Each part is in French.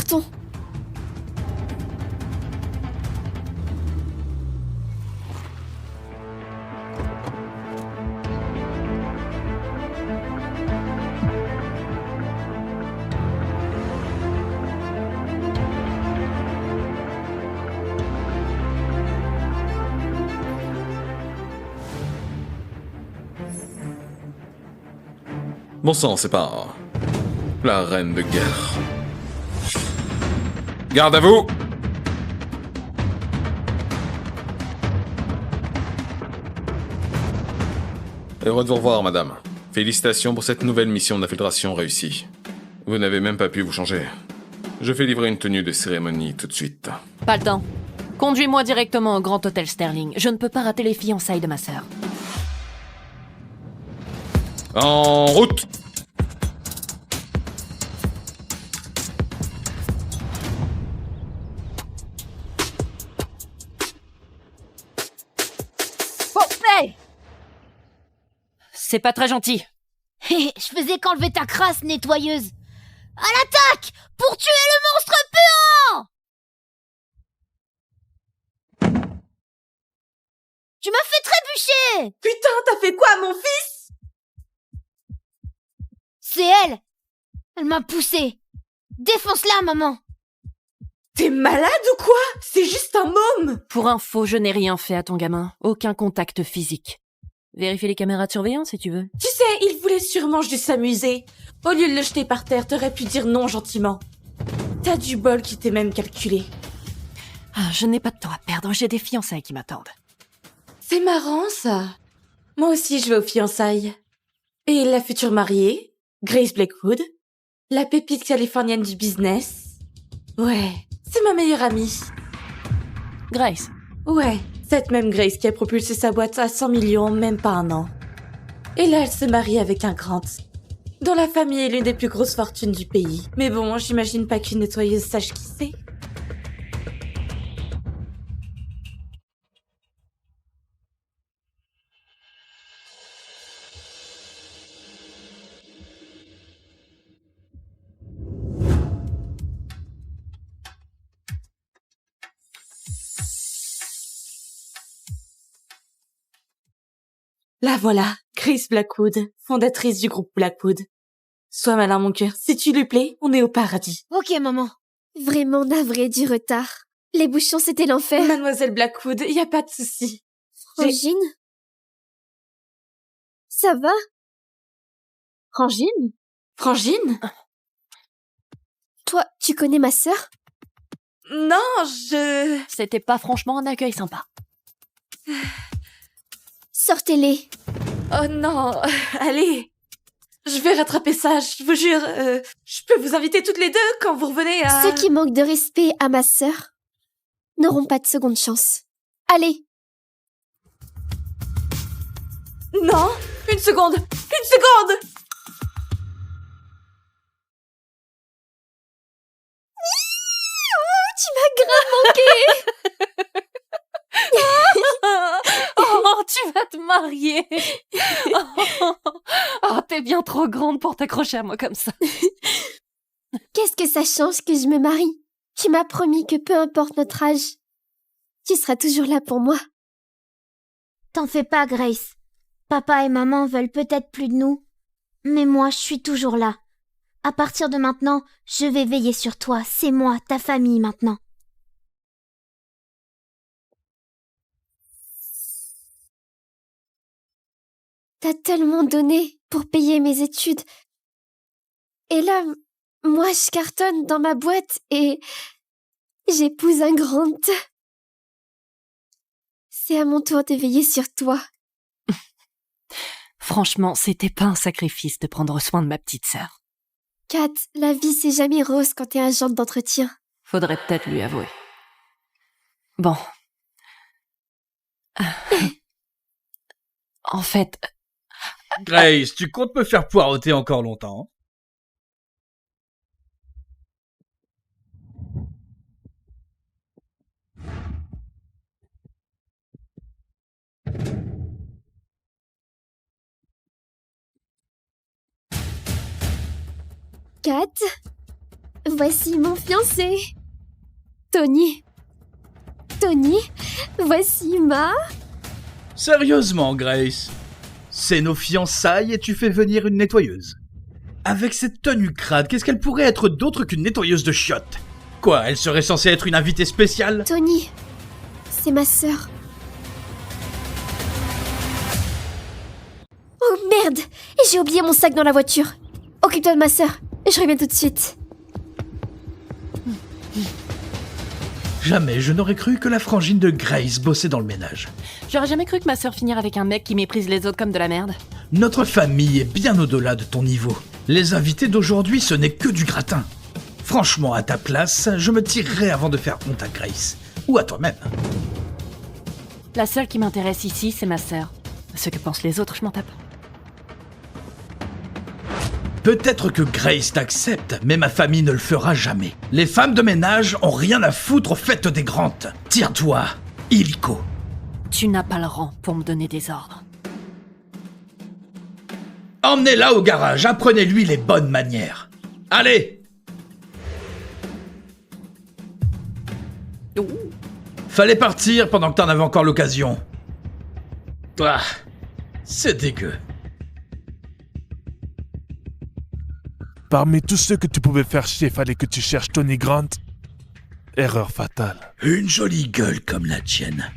partons. Bon sang, c'est pas la reine de guerre. Garde à vous! Heureux de vous revoir, madame. Félicitations pour cette nouvelle mission d'infiltration réussie. Vous n'avez même pas pu vous changer. Je fais livrer une tenue de cérémonie tout de suite. Pas le temps. Conduis-moi directement au Grand Hôtel Sterling. Je ne peux pas rater les fiançailles de ma sœur. En route! Oh, hey! C'est pas très gentil. Je faisais qu'enlever ta crasse, nettoyeuse. À l'attaque! Pour tuer le monstre puant! Tu m'as fait trébucher! Putain, t'as fait quoi, mon fils? C'est elle! Elle m'a poussé! Défonce-la, maman! T'es malade ou quoi? C'est juste un môme! Pour info, je n'ai rien fait à ton gamin. Aucun contact physique. Vérifie les caméras de surveillance si tu veux. Tu sais, il voulait sûrement juste s'amuser. Au lieu de le jeter par terre, t'aurais pu dire non gentiment. T'as du bol qui t'est même calculé. Ah, je n'ai pas de temps à perdre, j'ai des fiançailles qui m'attendent. C'est marrant, ça. Moi aussi, je vais aux fiançailles. Et la future mariée, Grace Blackwood, la pépite californienne du business. Ouais, c'est ma meilleure amie. Grace. Ouais, cette même Grace qui a propulsé sa boîte à 100 millions en même pas un an. Et là, elle se marie avec un Grant, dont la famille est l'une des plus grosses fortunes du pays. Mais bon, j'imagine pas qu'une nettoyeuse sache qui c'est. La voilà, Grace Blackwood, fondatrice du groupe Blackwood. Sois malin, mon cœur. Si tu lui plais, on est au paradis. Ok, maman. Vraiment navré du retard. Les bouchons, c'était l'enfer. Mademoiselle Blackwood, y a pas de souci. Frangine? Ça va? Frangine? Frangine? Toi, tu connais ma sœur? Non, C'était pas franchement un accueil sympa. Sortez-les. Oh non, allez. Je vais rattraper ça, je vous jure. Je peux vous inviter toutes les deux quand vous revenez à... Ceux qui manquent de respect à ma sœur n'auront pas de seconde chance. Allez. Non, une seconde. Une seconde. Tu m'as grave manqué. Oh, tu vas te marier. Oh, t'es bien trop grande pour t'accrocher à moi comme ça. Qu'est-ce que ça change que je me marie? Tu m'as promis que peu importe notre âge, tu seras toujours là pour moi. T'en fais pas, Grace. Papa et maman veulent peut-être plus de nous, mais moi, je suis toujours là. À partir de maintenant, je vais veiller sur toi. C'est moi, ta famille maintenant. T'as tellement donné pour payer mes études. Et là, moi, je cartonne dans ma boîte et j'épouse un Grant. C'est à mon tour de veiller sur toi. Franchement, c'était pas un sacrifice de prendre soin de ma petite sœur. Kat, la vie, c'est jamais rose quand t'es agente d'entretien. Faudrait peut-être lui avouer. Bon. En fait... Grace, tu comptes me faire poireauter encore longtemps? Kat, voici mon fiancé. Tony. Tony, voici ma... Sérieusement, Grace. C'est nos fiançailles et tu fais venir une nettoyeuse. Avec cette tenue crade, qu'est-ce qu'elle pourrait être d'autre qu'une nettoyeuse de chiottes? Quoi, elle serait censée être une invitée spéciale? Tony, c'est ma sœur. Oh merde! J'ai oublié mon sac dans la voiture. Occupe-toi de ma sœur. Je reviens tout de suite. Jamais je n'aurais cru que la frangine de Grace bossait dans le ménage. J'aurais jamais cru que ma sœur finirait avec un mec qui méprise les autres comme de la merde. Notre famille est bien au-delà de ton niveau. Les invités d'aujourd'hui, ce n'est que du gratin. Franchement, à ta place, je me tirerais avant de faire honte à Grace. Ou à toi-même. La seule qui m'intéresse ici, c'est ma sœur. Ce que pensent les autres, je m'en tape. Peut-être que Grace t'accepte, mais ma famille ne le fera jamais. Les femmes de ménage ont rien à foutre aux fêtes des grandes. Tire-toi, illico. Tu n'as pas le rang pour me donner des ordres. Emmenez-la au garage, apprenez-lui les bonnes manières. Allez! Fallait partir pendant que t'en avais encore l'occasion. Ah, c'est dégueu. Parmi tous ceux que tu pouvais faire chier, fallait que tu cherches Tony Grant. Erreur fatale. Une jolie gueule comme la tienne.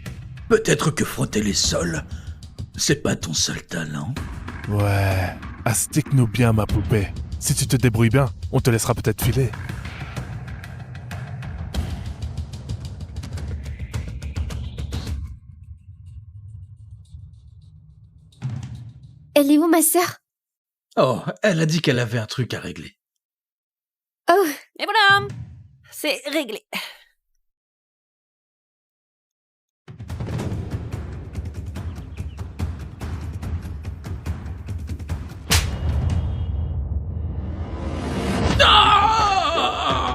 Peut-être que frotter les sols, c'est pas ton seul talent. Ouais, astique-nous bien, ma poupée. Si tu te débrouilles bien, on te laissera peut-être filer. Elle est où, ma sœur? Oh, elle a dit qu'elle avait un truc à régler. Oh, Et voilà! C'est réglé.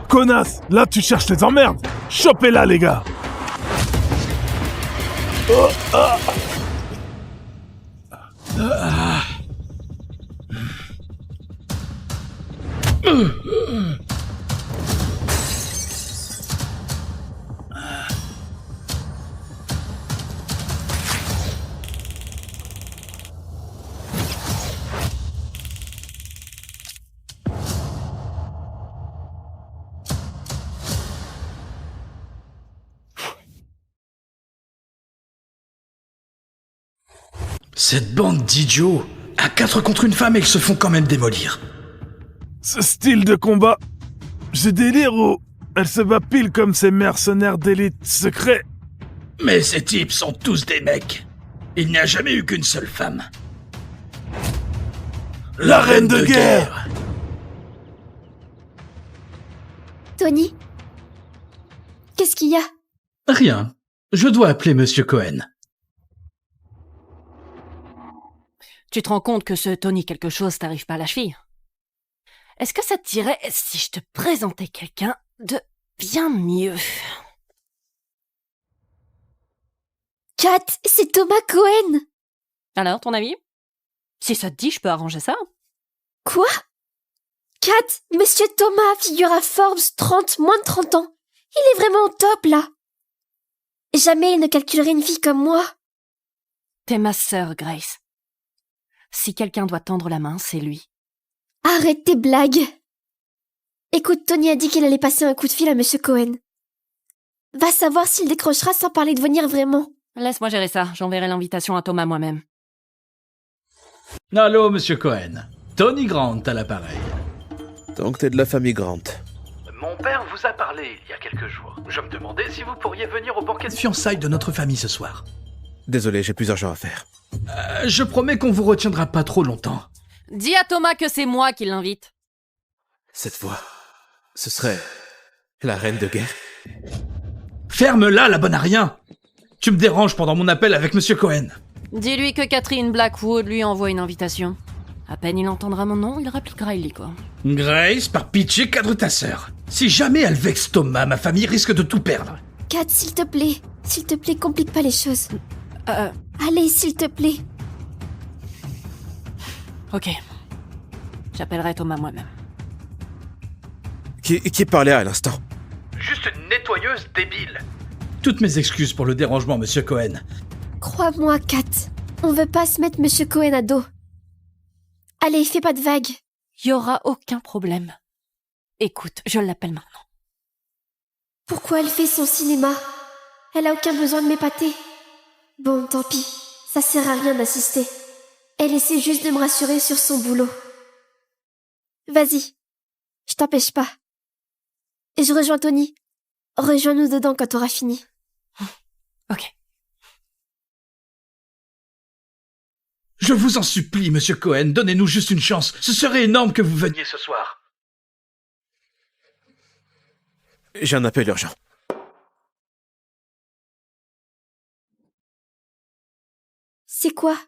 Connasse, là tu cherches les emmerdes. Chopez-la, les gars. Cette bande d'idiots, à 4 contre une femme, ils se font quand même démolir. Ce style de combat, j'ai délire ou elle se bat pile comme ces mercenaires d'élite secrets. Mais ces types sont tous des mecs. Il n'y a jamais eu qu'une seule femme. La reine de guerre. Tony? Qu'est-ce qu'il y a? Rien. Je dois appeler Monsieur Cohen. Tu te rends compte que ce Tony quelque chose t'arrive pas à la cheville? Est-ce que ça te dirait si je te présentais quelqu'un de bien mieux? Kat, c'est Thomas Cohen! Alors, ton avis? Si ça te dit, je peux arranger ça. Quoi? Kat, Monsieur Thomas figure à Forbes 30, moins de 30 ans. Il est vraiment au top, là. Jamais il ne calculerait une fille comme moi. T'es ma sœur, Grace. Si quelqu'un doit tendre la main, c'est lui. Arrête tes blagues. Écoute, Tony a dit qu'il allait passer un coup de fil à Monsieur Cohen. Va savoir s'il décrochera sans parler de venir vraiment. Laisse-moi gérer ça, j'enverrai l'invitation à Thomas moi-même. Allô, Monsieur Cohen. Tony Grant à l'appareil. Donc t'es de la famille Grant. Mon père vous a parlé il y a quelques jours. Je me demandais si vous pourriez venir au banquet de fiançailles de notre famille ce soir. Désolé, j'ai plusieurs gens à faire. Je promets qu'on vous retiendra pas trop longtemps. Dis à Thomas que c'est moi qui l'invite. Cette fois, ce serait la reine de guerre. Ferme-la, la bonne à rien. Tu me déranges pendant mon appel avec Monsieur Cohen. Dis-lui que Catherine Blackwood lui envoie une invitation. À peine il entendra mon nom, il répliquera illico. Grace, par pitié, cadre ta sœur. Si jamais elle vexe Thomas, ma famille risque de tout perdre. Kat, s'il te plaît, complique pas les choses. Allez, s'il te plaît. Ok. J'appellerai Thomas moi-même. Qui parlait à l'instant? Juste une nettoyeuse débile. Toutes mes excuses pour le dérangement, Monsieur Cohen. Crois-moi, Kat. On veut pas se mettre Monsieur Cohen à dos. Allez, fais pas de vagues. Y aura aucun problème. Écoute, je l'appelle maintenant. Pourquoi elle fait son cinéma? Elle a aucun besoin de m'épater. Bon, tant pis. Ça sert à rien d'assister. Elle essaie juste de me rassurer sur son boulot. Vas-y. Je t'empêche pas. Et je rejoins Tony. Rejoins-nous dedans quand t'auras fini. Ok. Je vous en supplie, Monsieur Cohen, donnez-nous juste une chance. Ce serait énorme que vous veniez ce soir. J'ai un appel urgent. C'est quoi?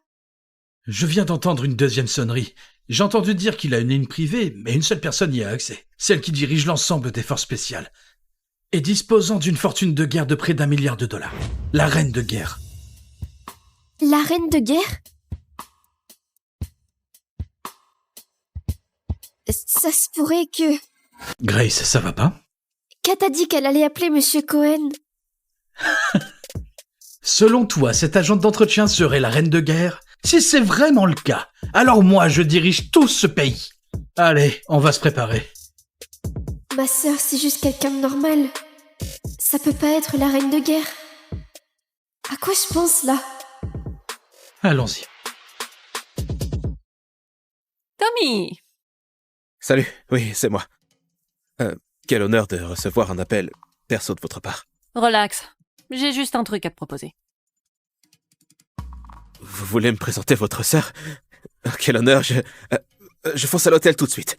Je viens d'entendre une deuxième sonnerie. J'ai entendu dire qu'il a une ligne privée, mais une seule personne y a accès. Celle qui dirige l'ensemble des forces spéciales. Et disposant d'une fortune de guerre de près d'1 milliard de dollars. La reine de guerre. La reine de guerre? Ça se pourrait que... Grace, ça va pas? Kat a dit qu'elle allait appeler Monsieur Cohen. Selon toi, cette agente d'entretien serait la reine de guerre? Si c'est vraiment le cas, alors moi je dirige tout ce pays. Allez, on va se préparer. Ma sœur, c'est juste quelqu'un de normal. Ça peut pas être la reine de guerre. À quoi je pense, là? Allons-y. Tommy! Salut, oui, c'est moi. Quel honneur de recevoir un appel perso de votre part. Relax. J'ai juste un truc à te proposer. Vous voulez me présenter votre sœur? Quel honneur, je fonce à l'hôtel tout de suite.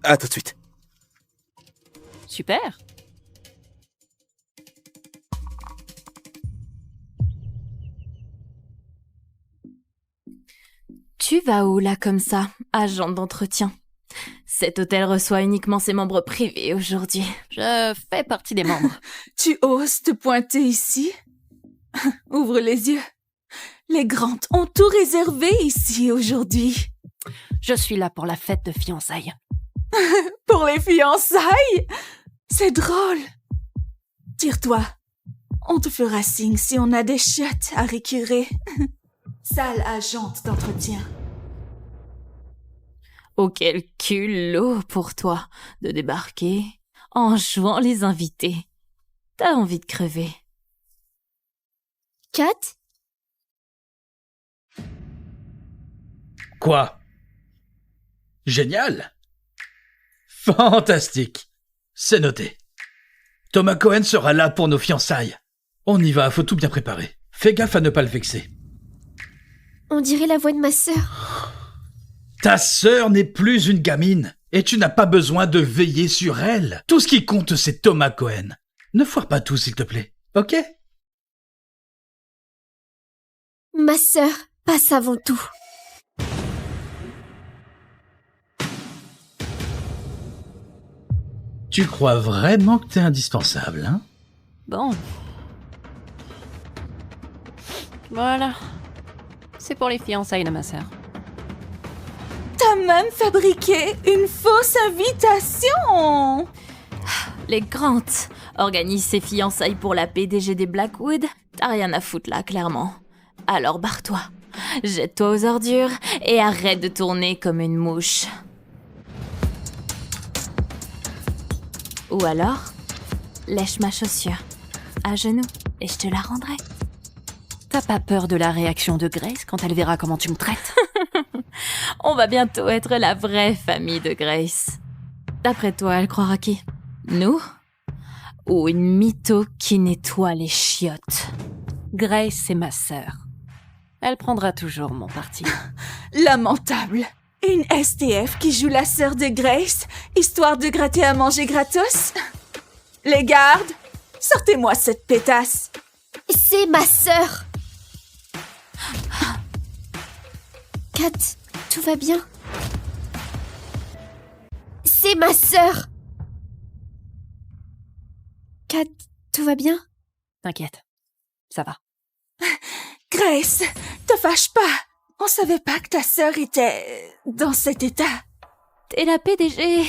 À tout de suite. Super. Tu vas où là comme ça, agent d'entretien? Cet hôtel reçoit uniquement ses membres privés aujourd'hui. Je fais partie des membres. Tu oses te pointer ici? Ouvre les yeux. Les Grantes ont tout réservé ici aujourd'hui. Je suis là pour la fête de fiançailles. Pour les fiançailles? C'est drôle. Tire-toi. On te fera signe si on a des chiottes à récurer. Sale agente d'entretien. Oh, quel culot pour toi de débarquer en jouant les invités. T'as envie de crever. Kat? Quoi? Génial! Fantastique! C'est noté. Thomas Cohen sera là pour nos fiançailles. On y va, faut tout bien préparer. Fais gaffe à ne pas le vexer. On dirait la voix de ma sœur. Ta sœur n'est plus une gamine, et tu n'as pas besoin de veiller sur elle. Tout ce qui compte, c'est Thomas Cohen. Ne foire pas tout, s'il te plaît, ok? Ma sœur passe avant tout. Tu crois vraiment que t'es indispensable, hein? Bon. Voilà. C'est pour les fiançailles de ma sœur. T'as même fabriqué une fausse invitation! Les Grant organisent ses fiançailles pour la PDG des Blackwood. T'as rien à foutre là, clairement. Alors barre-toi, jette-toi aux ordures et arrête de tourner comme une mouche. Ou alors, lèche ma chaussure, à genoux, et je te la rendrai. T'as pas peur de la réaction de Grace quand elle verra comment tu me traites? On va bientôt être la vraie famille de Grace. D'après toi, elle croira qui? Nous? Ou une mytho qui nettoie les chiottes? Grace, c'est ma sœur. Elle prendra toujours mon parti. Lamentable. Une STF qui joue la sœur de Grace, histoire de gratter à manger gratos? Les gardes, sortez-moi cette pétasse. C'est ma sœur. Kat, tout va bien? C'est ma sœur. Kat, tout va bien? T'inquiète, ça va. Grace, te fâche pas. On savait pas que ta sœur était dans cet état. T'es la PDG.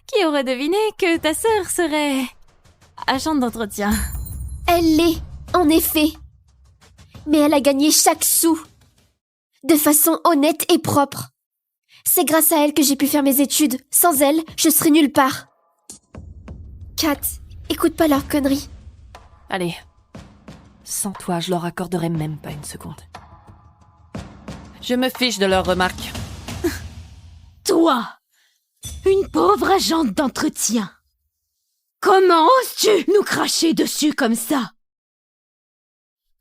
Qui aurait deviné que ta sœur serait agente d'entretien? Elle l'est, en effet. Mais elle a gagné chaque sou. De façon honnête et propre. C'est grâce à elle que j'ai pu faire mes études. Sans elle, je serais nulle part. Kat, écoute pas leurs conneries. Allez. Sans toi, je leur accorderai même pas une seconde. Je me fiche de leurs remarques. Toi, une pauvre agente d'entretien. Comment oses-tu nous cracher dessus comme ça?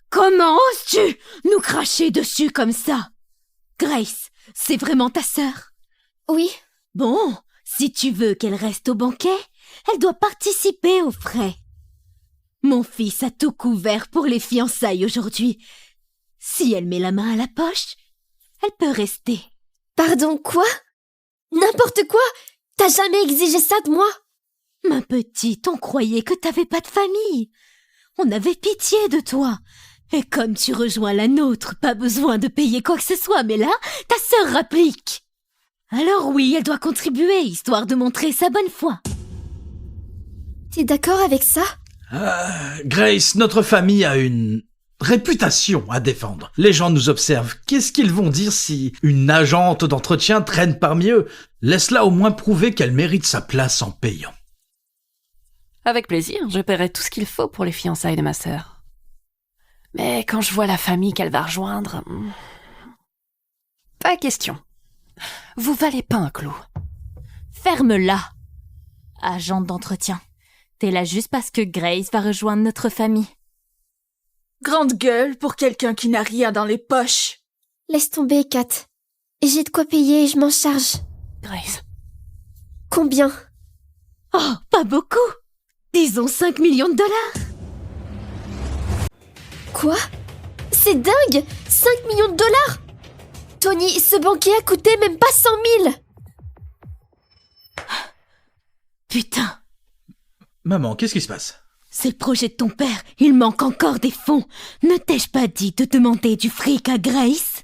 Comment oses-tu nous cracher dessus comme ça? Grace, c'est vraiment ta sœur? Oui. Bon, si tu veux qu'elle reste au banquet, elle doit participer aux frais. Mon fils a tout couvert pour les fiançailles aujourd'hui. Si elle met la main à la poche, elle peut rester. Pardon, quoi? N'importe quoi? T'as jamais exigé ça de moi? Ma petite, on croyait que t'avais pas de famille. On avait pitié de toi. Et comme tu rejoins la nôtre, pas besoin de payer quoi que ce soit, mais là, ta sœur rapplique. Alors oui, elle doit contribuer, histoire de montrer sa bonne foi. T'es d'accord avec ça? Grace, notre famille a une réputation à défendre. Les gens nous observent. Qu'est-ce qu'ils vont dire si une agente d'entretien traîne parmi eux? Laisse-la au moins prouver qu'elle mérite sa place en payant. Avec plaisir, je paierai tout ce qu'il faut pour les fiançailles de ma sœur. Mais quand je vois la famille qu'elle va rejoindre... Pas question. Vous valez pas un clou. Ferme-la, agente d'entretien. T'es là juste parce que Grace va rejoindre notre famille. Grande gueule pour quelqu'un qui n'a rien dans les poches. Laisse tomber, Kat. J'ai de quoi payer et je m'en charge. Grace. Combien? Oh, pas beaucoup. Disons 5 millions de dollars. Quoi? C'est dingue! 5 millions de dollars! Tony, ce banquier a coûté même pas 100 000! Putain, Maman, qu'est-ce qui se passe? c'est le projet de ton père. Il manque encore des fonds. Ne t'ai-je pas dit de demander du fric à Grace?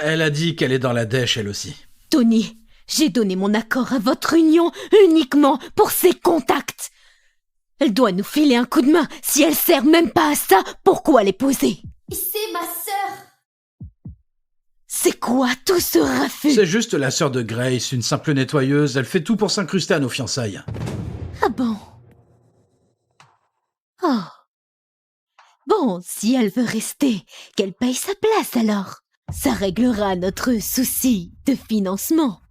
Elle a dit qu'elle est dans la dèche, elle aussi. Tony, j'ai donné mon accord à votre union uniquement pour ses contacts. Elle doit nous filer un coup de main. Si elle sert même pas à ça, pourquoi l'épouser? C'est ma sœur! C'est quoi tout ce raffut? C'est juste la sœur de Grace, une simple nettoyeuse. Elle fait tout pour s'incruster à nos fiançailles. Ah bon? Oh. Bon, si elle veut rester, qu'elle paye sa place alors. Ça réglera notre souci de financement.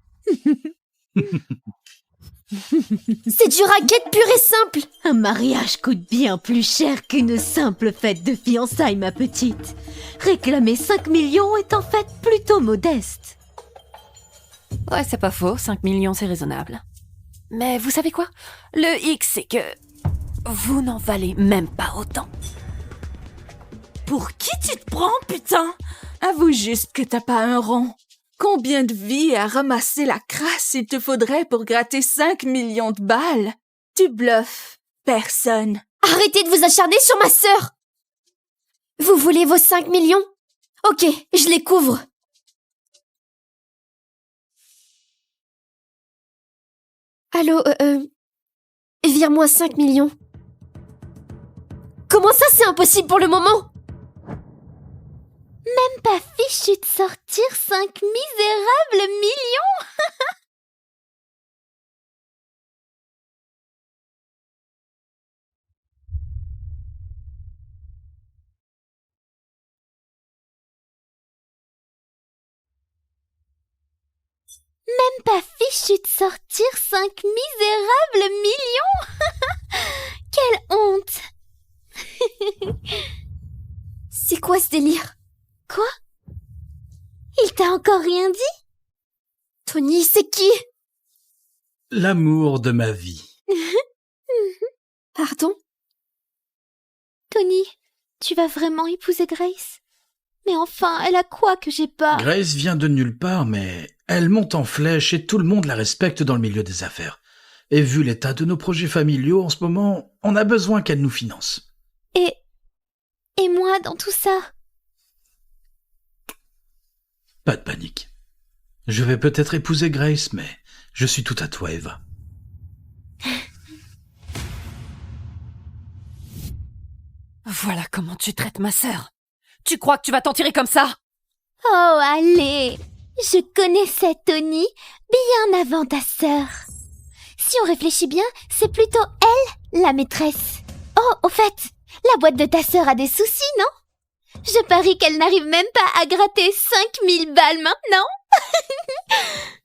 C'est du racket pur et simple! Un mariage coûte bien plus cher qu'une simple fête de fiançailles, ma petite. Réclamer 5 millions est en fait plutôt modeste. Ouais, c'est pas faux, 5 millions c'est raisonnable. Mais vous savez quoi? Le hic, c'est que... vous n'en valez même pas autant. Pour qui tu te prends, putain? Avoue juste que t'as pas un rond. Combien de vies à ramasser la crasse il te faudrait pour gratter 5 millions de balles? Tu bluffes. Personne. Arrêtez de vous acharner sur ma sœur! Vous voulez vos 5 millions? Ok, je les couvre. Allô, vire-moi 5 millions. Comment ça, c'est impossible pour le moment? Même pas fichu de sortir 5 misérables millions. Même pas fichu de sortir 5 misérables millions. Quelle honte. C'est quoi ce délire? Quoi? Il t'a encore rien dit? Tony, c'est qui? L'amour de ma vie. Pardon? Tony, tu vas vraiment épouser Grace? Mais enfin, elle a quoi que j'ai pas? Grace vient de nulle part, mais elle monte en flèche et tout le monde la respecte dans le milieu des affaires. Et vu l'état de nos projets familiaux en ce moment, on a besoin qu'elle nous finance. Et moi dans tout ça? Pas de panique. Je vais peut-être épouser Grace, mais Je suis tout à toi, Eva. Voilà comment tu traites ma sœur. Tu crois que tu vas t'en tirer comme ça? Oh, allez! Je connaissais Tony bien avant ta sœur. Si on réfléchit bien, c'est plutôt elle, la maîtresse. Oh, au fait, la boîte de ta sœur a des soucis, non? Je parie qu'elle n'arrive même pas à gratter 5000 balles maintenant.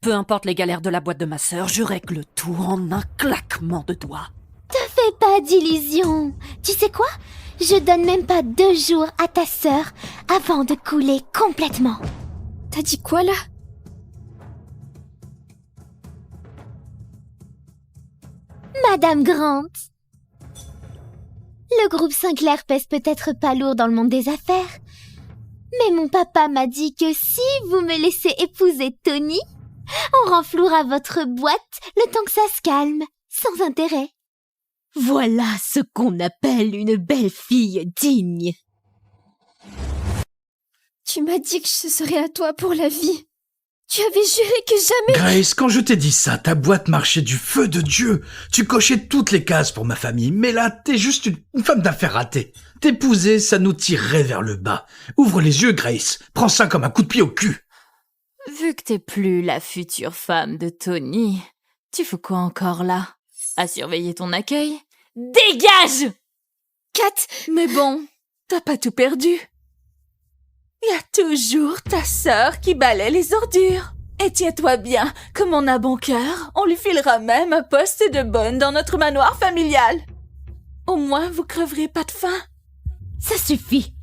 Peu importe les galères de la boîte de ma sœur, je règle tout en un claquement de doigts. Te fais pas d'illusions. Tu sais quoi? Je donne même pas 2 jours à ta sœur avant de couler complètement. T'as dit quoi là? Madame Grant. Le groupe Sinclair pèse peut-être pas lourd dans le monde des affaires, mais mon papa m'a dit que si vous me laissez épouser Tony, on renflouera votre boîte le temps que ça se calme, sans intérêt. Voilà ce qu'on appelle une belle fille digne. Tu m'as dit que je serais à toi pour la vie. Tu avais juré que jamais... Grace, quand je t'ai dit ça, ta boîte marchait du feu de Dieu. Tu cochais toutes les cases pour ma famille, mais là, t'es juste une femme d'affaires ratée. T'épouser, ça nous tirerait vers le bas. Ouvre les yeux, Grace. Prends ça comme un coup de pied au cul. Vu que t'es plus la future femme de Tony, tu fous quoi encore là? À surveiller ton accueil? Dégage! Kat! Mais bon, t'as pas tout perdu. Il y a toujours ta sœur qui balaie les ordures. Et tiens-toi bien, comme on a bon cœur, on lui filera même un poste de bonne dans notre manoir familial. Au moins, vous creverez pas de faim. Ça suffit.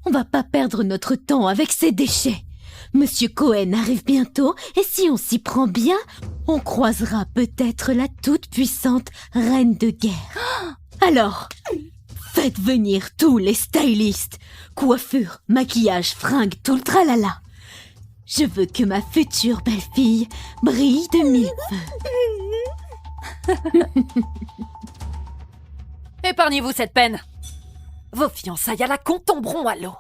On va pas perdre notre temps avec ces déchets. Monsieur Cohen arrive bientôt et si on s'y prend bien, on croisera peut-être la toute-puissante reine de guerre. Alors, faites venir tous les stylistes. Coiffure, maquillage, fringues, tout le tralala. Je veux que ma future belle-fille brille de 1000 feux. Épargnez-vous cette peine. Vos fiançailles à la con tomberont à l'eau.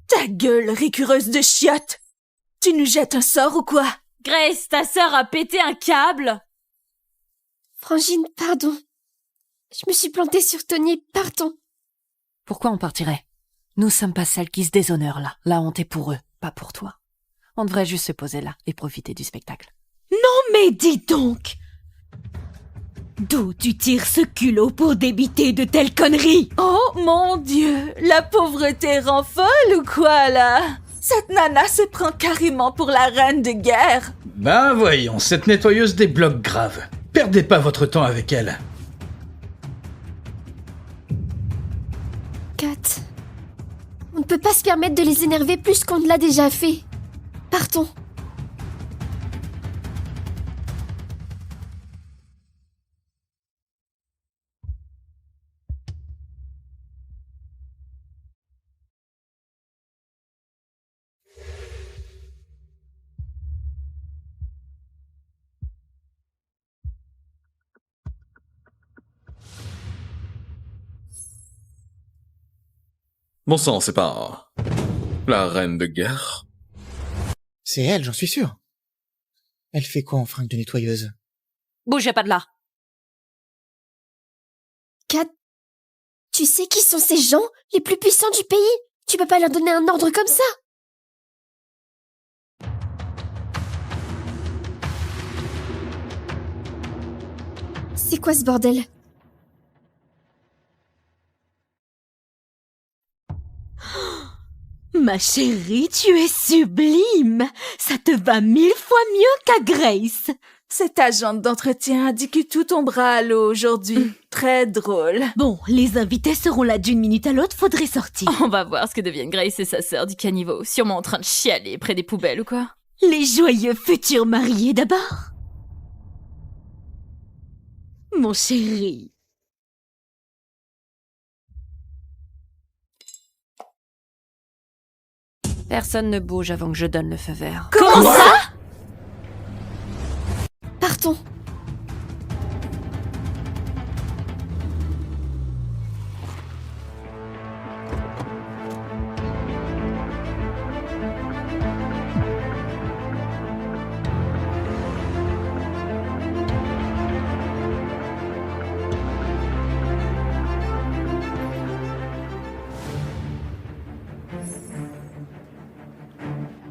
Ta gueule, récureuse de chiottes! Tu nous jettes un sort ou quoi? Grace, ta sœur a pété un câble. Frangine, pardon. Je me suis plantée sur Tony, pardon. Pourquoi on partirait? Nous sommes pas celles qui se déshonorent là. La honte est pour eux, pas pour toi. On devrait juste se poser là et profiter du spectacle. Non mais dis donc! D'où tu tires ce culot pour débiter de telles conneries? Oh mon Dieu, la pauvreté rend folle ou quoi là? Cette nana se prend carrément pour la reine de guerre. Ben voyons, cette nettoyeuse débloque grave. Perdez pas votre temps avec elle. Kat, on ne peut pas se permettre de les énerver plus qu'on ne l'a déjà fait. Partons. Bon sang, c'est pas... la reine de guerre? C'est elle, j'en suis sûr. Elle fait quoi en fringue de nettoyeuse? Bougez pas de là. Kat, tu sais qui sont ces gens les plus puissants du pays? Tu peux pas leur donner un ordre comme ça? C'est quoi ce bordel? Ma chérie, tu es sublime! Ça te va 1000 fois mieux qu'à Grace! Cette agente d'entretien a dit que tout tombera à l'eau aujourd'hui. Très drôle. Bon, les invités seront là d'une minute à l'autre, faudrait sortir. On va voir ce que deviennent Grace et sa sœur du caniveau. Sûrement en train de chialer près des poubelles ou quoi. Les joyeux futurs mariés d'abord. Mon chéri. Personne ne bouge avant que je donne le feu vert. Comment ça? Partons.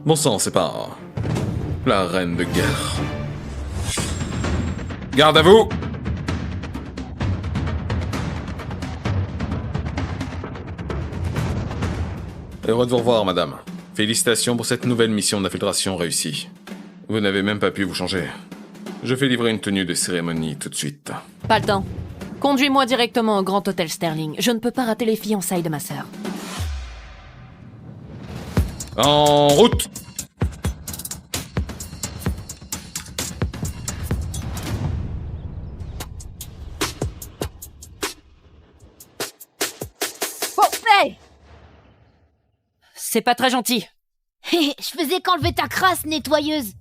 Bon sang, c'est pas la reine de guerre. Garde à vous! Heureux de vous revoir, madame. Félicitations pour cette nouvelle mission d'infiltration réussie. Vous n'avez même pas pu vous changer. Je fais livrer une tenue de cérémonie tout de suite. Pas le temps. Conduis-moi directement au Grand Hôtel Sterling. Je ne peux pas rater les fiançailles de ma sœur. En route! Oh, hey! C'est pas très gentil. Hé, je faisais qu'enlever ta crasse, nettoyeuse.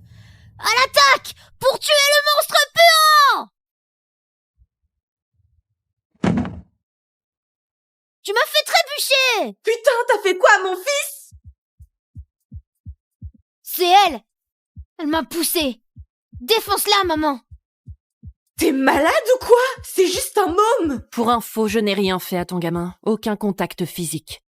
À l'attaque! Pour tuer le monstre puant! Tu m'as fait trébucher! Putain, t'as fait quoi à mon fils? C'est elle! Elle m'a poussé! Défonce-la, maman! T'es malade ou quoi? C'est juste un môme! Pour info, je n'ai rien fait à ton gamin. Aucun contact physique.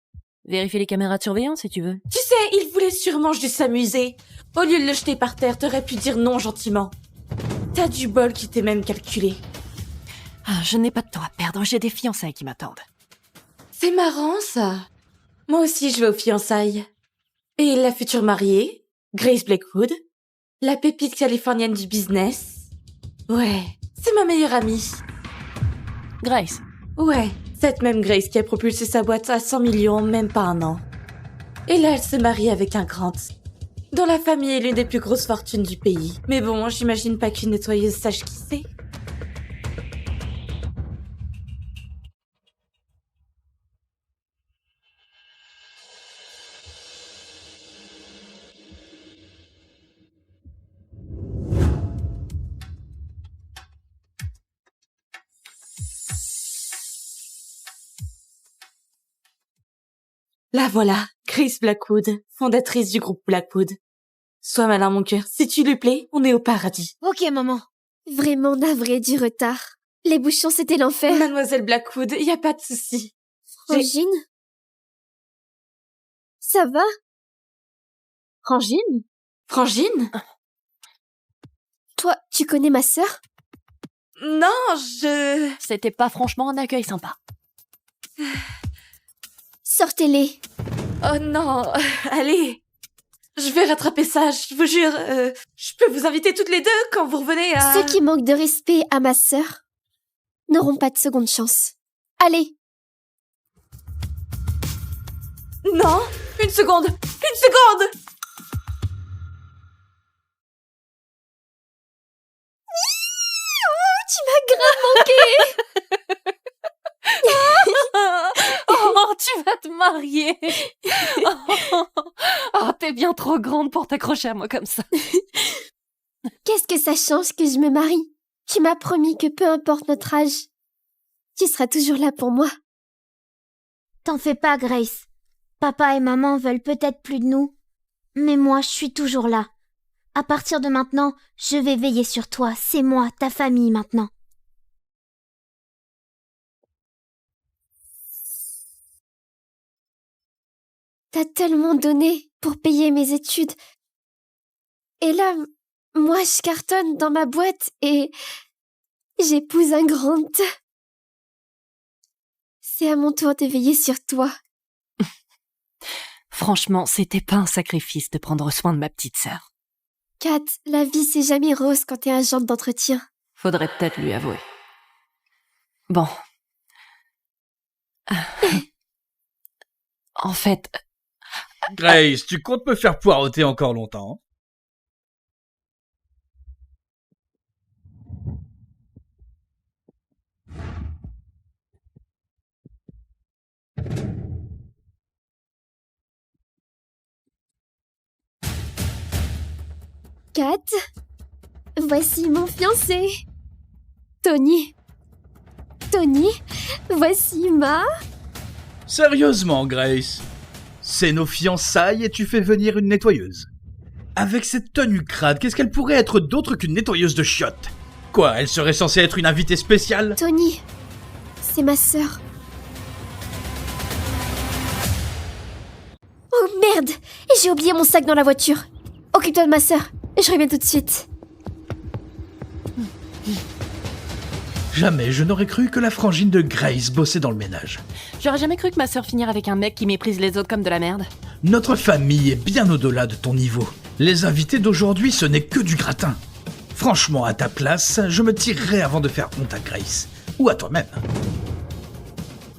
Vérifie les caméras de surveillance si tu veux. Tu sais, il voulait sûrement juste s'amuser. Au lieu de le jeter par terre, t'aurais pu dire non gentiment. T'as du bol qui t'est même calculé. Ah, je n'ai pas de temps à perdre, j'ai des fiançailles qui m'attendent. C'est marrant, ça. Moi aussi, je vais aux fiançailles. Et la future mariée, Grace Blackwood, la pépite californienne du business. Ouais, c'est ma meilleure amie. Grace. Ouais, cette même Grace qui a propulsé sa boîte à 100 millions en même pas un an. Et là, elle se marie avec un Grant, dont la famille est l'une des plus grosses fortunes du pays. Mais bon, j'imagine pas qu'une nettoyeuse sache qui c'est. La voilà, Grace Blackwood, fondatrice du groupe Blackwood. Sois malin, mon cœur. Si tu lui plais, on est au paradis. Ok, maman. Vraiment navrée du retard. Les bouchons, c'était l'enfer. Mademoiselle Blackwood, y a pas de souci. Frangine? Ça va? Frangine? Frangine? Toi, tu connais ma sœur? Non, C'était pas franchement un accueil sympa. Sortez-les. Oh non, allez. Je vais rattraper ça, je vous jure. Je peux vous inviter toutes les deux quand vous revenez à... Ceux qui manquent de respect à ma sœur n'auront pas de seconde chance. Allez. Non, une seconde. Une seconde. Tu m'as grave manqué. Oh, tu vas te marier. Oh, t'es bien trop grande pour t'accrocher à moi comme ça. Qu'est-ce que ça change que je me marie? Tu m'as promis que peu importe notre âge, tu seras toujours là pour moi. T'en fais pas, Grace. Papa et maman veulent peut-être plus de nous, mais moi, je suis toujours là. À partir de maintenant, je vais veiller sur toi. C'est moi, ta famille maintenant. T'as tellement donné pour payer mes études. Et là, moi, je cartonne dans ma boîte et j'épouse un Grant. C'est à mon tour de veiller sur toi. Franchement, c'était pas un sacrifice de prendre soin de ma petite sœur. Kat, la vie c'est jamais rose quand t'es agente d'entretien. Faudrait peut-être lui avouer. Bon. En fait... Grace, tu comptes me faire poireauter encore longtemps? Kat, voici mon fiancé. Tony. Tony, voici ma... Sérieusement, Grace, c'est nos fiançailles et tu fais venir une nettoyeuse. Avec cette tenue crade, qu'est-ce qu'elle pourrait être d'autre qu'une nettoyeuse de chiottes? Quoi, elle serait censée être une invitée spéciale? Tony, c'est ma sœur. Oh merde! Merde! Et j'ai oublié mon sac dans la voiture. Occupe-toi de ma sœur. Je reviens tout de suite. Jamais je n'aurais cru que la frangine de Grace bossait dans le ménage. J'aurais jamais cru que ma sœur finirait avec un mec qui méprise les autres comme de la merde. Notre famille est bien au-delà de ton niveau. Les invités d'aujourd'hui, ce n'est que du gratin. Franchement, à ta place, je me tirerais avant de faire honte à Grace. Ou à toi-même.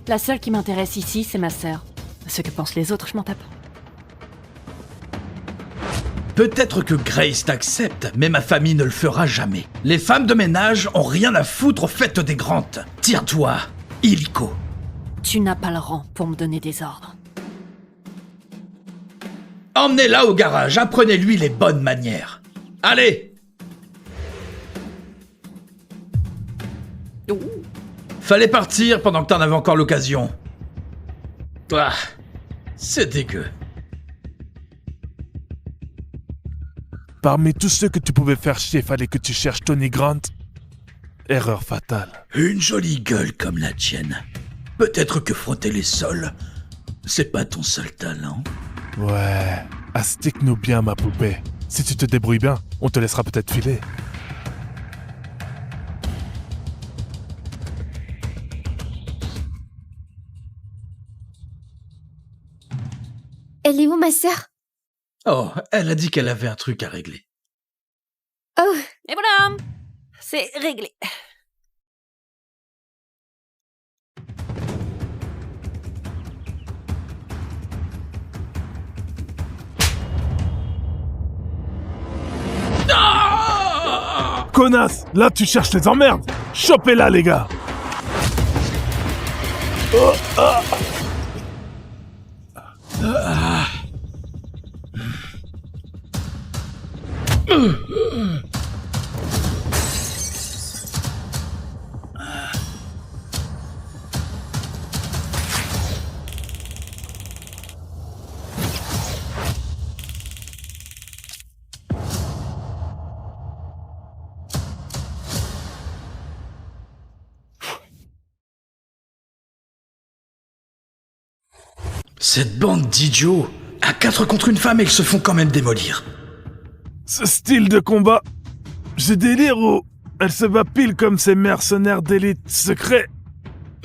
La seule qui m'intéresse ici, c'est ma sœur. Ce que pensent les autres, je m'en tape. Peut-être que Grace t'accepte, mais ma famille ne le fera jamais. Les femmes de ménage ont rien à foutre aux fêtes des grandes. Tire-toi, Illico. Tu n'as pas le rang pour me donner des ordres. Emmenez-la au garage, apprenez-lui les bonnes manières. Allez! Fallait partir pendant que t'en avais encore l'occasion. Ah, c'est dégueu. Parmi tous ceux que tu pouvais faire chier, fallait que tu cherches Tony Grant. Erreur fatale. Une jolie gueule comme la tienne. Peut-être que frotter les sols, c'est pas ton seul talent. Ouais, astique-nous bien, ma poupée. Si tu te débrouilles bien, on te laissera peut-être filer. Elle est où, ma sœur? Oh, elle a dit qu'elle avait un truc à régler. Oh, Et voilà! C'est réglé. Connasse, là tu cherches les emmerdes. Chopez-la, les gars. Oh, ah. Cette bande d'idiots, à 4 contre une femme, ils se font quand même démolir. Ce style de combat, j'ai délire ou elle se bat pile comme ces mercenaires d'élite secrets.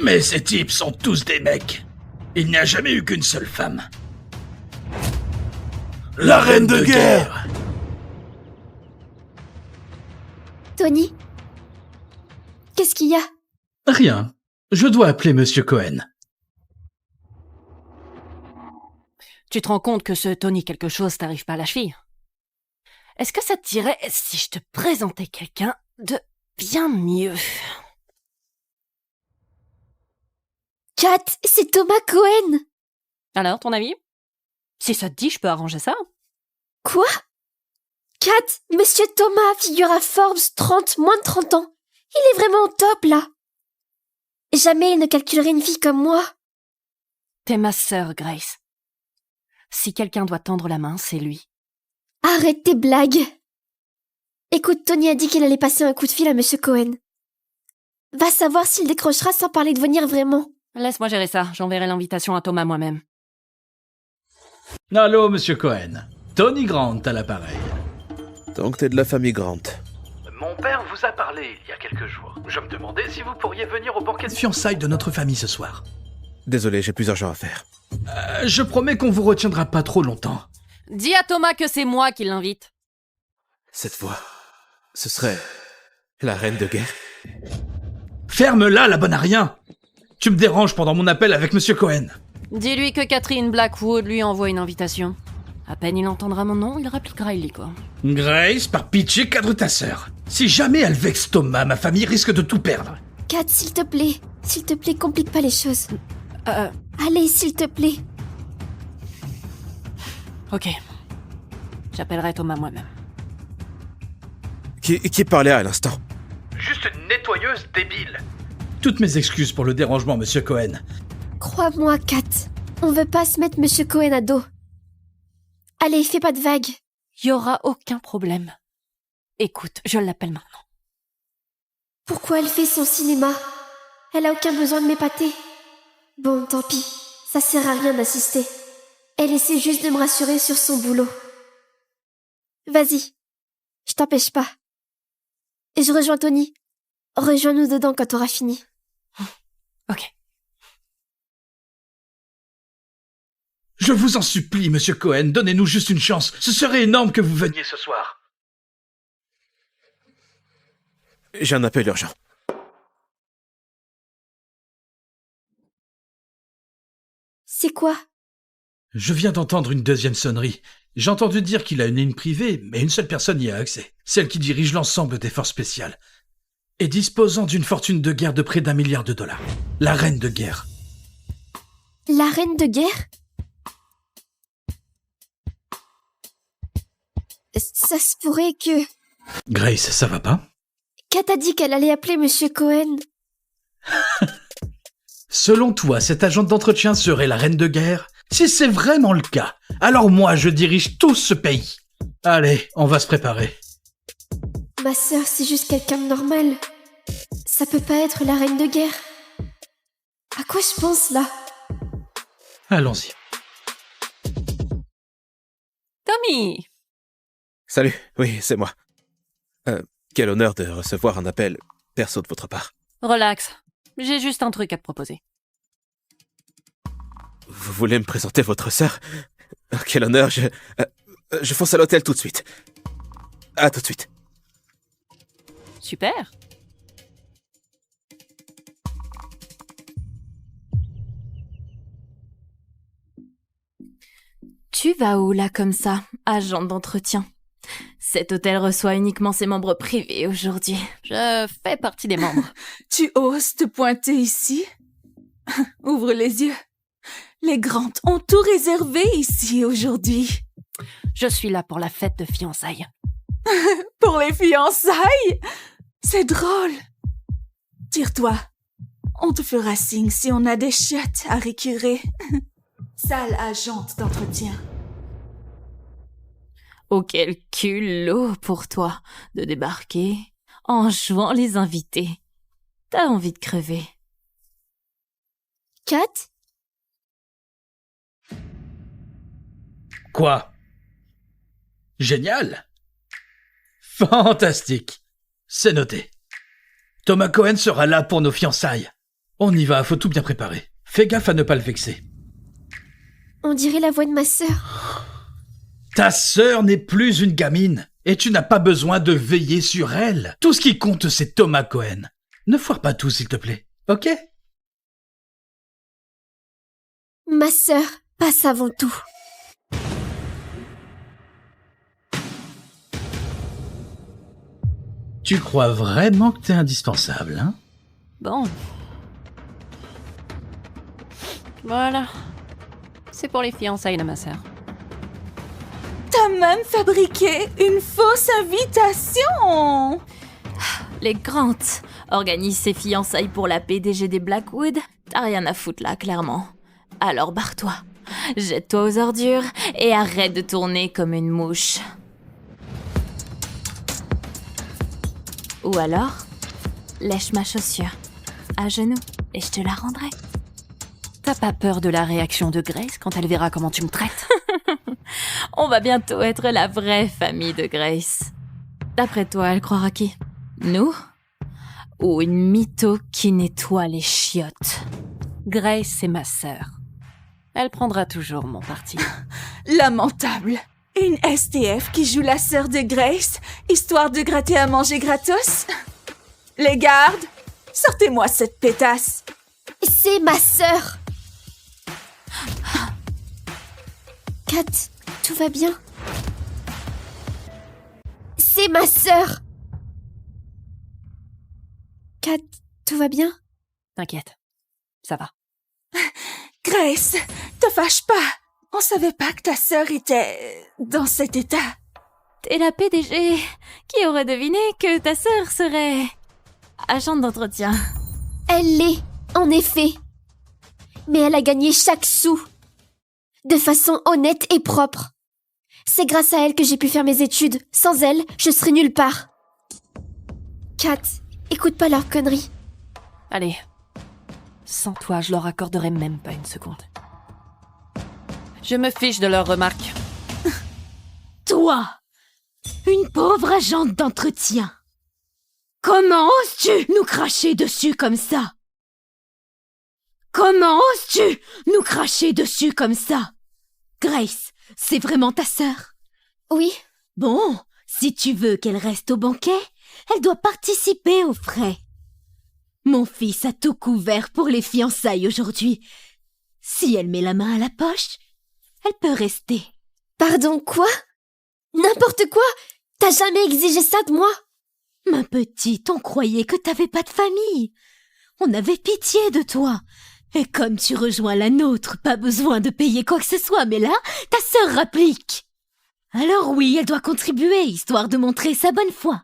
Mais ces types sont tous des mecs. Il n'y a jamais eu qu'une seule femme. La reine de guerre. Tony? Qu'est-ce qu'il y a? Rien. Je dois appeler Monsieur Cohen. Tu te rends compte que ce Tony quelque chose t'arrive pas à la cheville? Est-ce que ça te dirait si je te présentais quelqu'un de bien mieux? Kat, c'est Thomas Cohen! Alors, ton avis? Si ça te dit, je peux arranger ça. Quoi? Kat, Monsieur Thomas, figure à Forbes, 30, moins de 30 ans. Il est vraiment au top, là. Jamais il ne calculerait une fille comme moi. T'es ma sœur, Grace. Si quelqu'un doit tendre la main, c'est lui. Arrête tes blagues. Écoute, Tony a dit qu'il allait passer un coup de fil à Monsieur Cohen. Va savoir s'il décrochera sans parler de venir vraiment. Laisse-moi gérer ça, j'enverrai l'invitation à Thomas moi-même. Allô, Monsieur Cohen. Tony Grant à l'appareil. Donc t'es de la famille Grant. Mon père vous a parlé il y a quelques jours. Je me demandais si vous pourriez venir au banquet de fiançailles de notre famille ce soir. Désolé, j'ai plusieurs gens à faire. Je promets qu'on vous retiendra pas trop longtemps. Dis à Thomas que c'est moi qui l'invite. Cette fois, ce serait la reine de guerre. Ferme-la, la bonne à rien. Tu me déranges pendant mon appel avec Monsieur Cohen. Dis-lui que Catherine Blackwood lui envoie une invitation. À peine il entendra mon nom, il répliquera illico. Grace, par pitié, cadre ta sœur. Si jamais elle vexe Thomas, ma famille risque de tout perdre. Kat, s'il te plaît, complique pas les choses. Allez, s'il te plaît. Ok. J'appellerai Thomas moi-même. Qui parlait à l'instant? Juste une nettoyeuse débile. Toutes mes excuses pour le dérangement, Monsieur Cohen. Crois-moi, Kat. On veut pas se mettre Monsieur Cohen à dos. Allez, fais pas de vagues. Y aura aucun problème. Écoute, je l'appelle maintenant. Pourquoi elle fait son cinéma? Elle a aucun besoin de m'épater. Bon, tant pis. Ça sert à rien d'assister. Elle essaie juste de me rassurer sur son boulot. Vas-y, je t'empêche pas. Et je rejoins Tony. Rejoins-nous dedans quand t'auras fini. Ok. Je vous en supplie, monsieur Cohen, donnez-nous juste une chance. Ce serait énorme que vous veniez ce soir. J'ai un appel urgent. C'est quoi? Je viens d'entendre une deuxième sonnerie. J'ai entendu dire qu'il a une ligne privée, mais une seule personne y a accès. Celle qui dirige l'ensemble des forces spéciales. Et disposant d'une fortune de guerre de près d'1 milliard de dollars. La reine de guerre. La reine de guerre? Ça se pourrait que... Grace, ça va pas? Kat a dit qu'elle allait appeler Monsieur Cohen. Selon toi, cette agente d'entretien serait la reine de guerre? Si c'est vraiment le cas, alors moi je dirige tout ce pays. Allez, on va se préparer. Ma sœur, c'est juste quelqu'un de normal. Ça peut pas être la reine de guerre. À quoi je pense là? Allons-y. Tommy! Salut, oui, c'est moi. Quel honneur de recevoir un appel perso de votre part. Relax. J'ai juste un truc à te proposer. Vous voulez me présenter votre sœur? Quel honneur, je fonce à l'hôtel tout de suite. À tout de suite. Super. Tu vas où là comme ça, agent d'entretien? Cet hôtel reçoit uniquement ses membres privés aujourd'hui. Je fais partie des membres. Tu oses te pointer ici? Ouvre les yeux. Les Grantes ont tout réservé ici aujourd'hui. Je suis là pour la fête de fiançailles. Pour les fiançailles? C'est drôle. Tire-toi. On te fera signe si on a des chiottes à récurer. Sale agente d'entretien. Oh, quel culot pour toi de débarquer en jouant les invités. T'as envie de crever. Kat? Quoi? Génial! Fantastique! C'est noté. Thomas Cohen sera là pour nos fiançailles. On y va, faut tout bien préparer. Fais gaffe à ne pas le vexer. On dirait la voix de ma sœur. Ta sœur n'est plus une gamine, et tu n'as pas besoin de veiller sur elle. Tout ce qui compte, c'est Thomas Cohen. Ne foire pas tout, s'il te plaît, ok? Ma sœur passe avant tout. Tu crois vraiment que t'es indispensable, hein? Bon. Voilà. C'est pour les fiançailles de ma sœur. T'as même fabriqué une fausse invitation! Les Grant organisent ses fiançailles pour la PDG des Blackwood. T'as rien à foutre là, clairement. Alors barre-toi, jette-toi aux ordures et arrête de tourner comme une mouche. Ou alors, lèche ma chaussure, à genoux, et je te la rendrai. T'as pas peur de la réaction de Grace quand elle verra comment tu me traites? On va bientôt être la vraie famille de Grace. D'après toi, elle croira qui? Nous? Ou une mytho qui nettoie les chiottes? Grace, c'est ma sœur. Elle prendra toujours mon parti. Lamentable. Une STF qui joue la sœur de Grace, histoire de gratter à manger gratos? Les gardes, sortez-moi cette pétasse. C'est ma sœur. Kat, tout va bien? C'est ma sœur. Kat, tout va bien? T'inquiète, ça va. Grace, te fâche pas. On savait pas que ta sœur était dans cet état. T'es la PDG. Qui aurait deviné que ta sœur serait agente d'entretien? Elle l'est, en effet. Mais elle a gagné chaque sou. De façon honnête et propre. C'est grâce à elle que j'ai pu faire mes études. Sans elle, je serais nulle part. Kat, écoute pas leurs conneries. Allez. Sans toi, je leur accorderai même pas une seconde. Je me fiche de leurs remarques. Toi, une pauvre agente d'entretien. Comment oses-tu nous cracher dessus comme ça? Comment oses-tu nous cracher dessus comme ça? Grace, c'est vraiment ta sœur? Oui. Bon, si tu veux qu'elle reste au banquet, elle doit participer aux frais. Mon fils a tout couvert pour les fiançailles aujourd'hui. Si elle met la main à la poche, elle peut rester. Pardon, quoi? N'importe quoi? T'as jamais exigé ça de moi? Ma petite, on croyait que t'avais pas de famille. On avait pitié de toi. Et comme tu rejoins la nôtre, pas besoin de payer quoi que ce soit, mais là, ta sœur rapplique. Alors oui, elle doit contribuer, histoire de montrer sa bonne foi.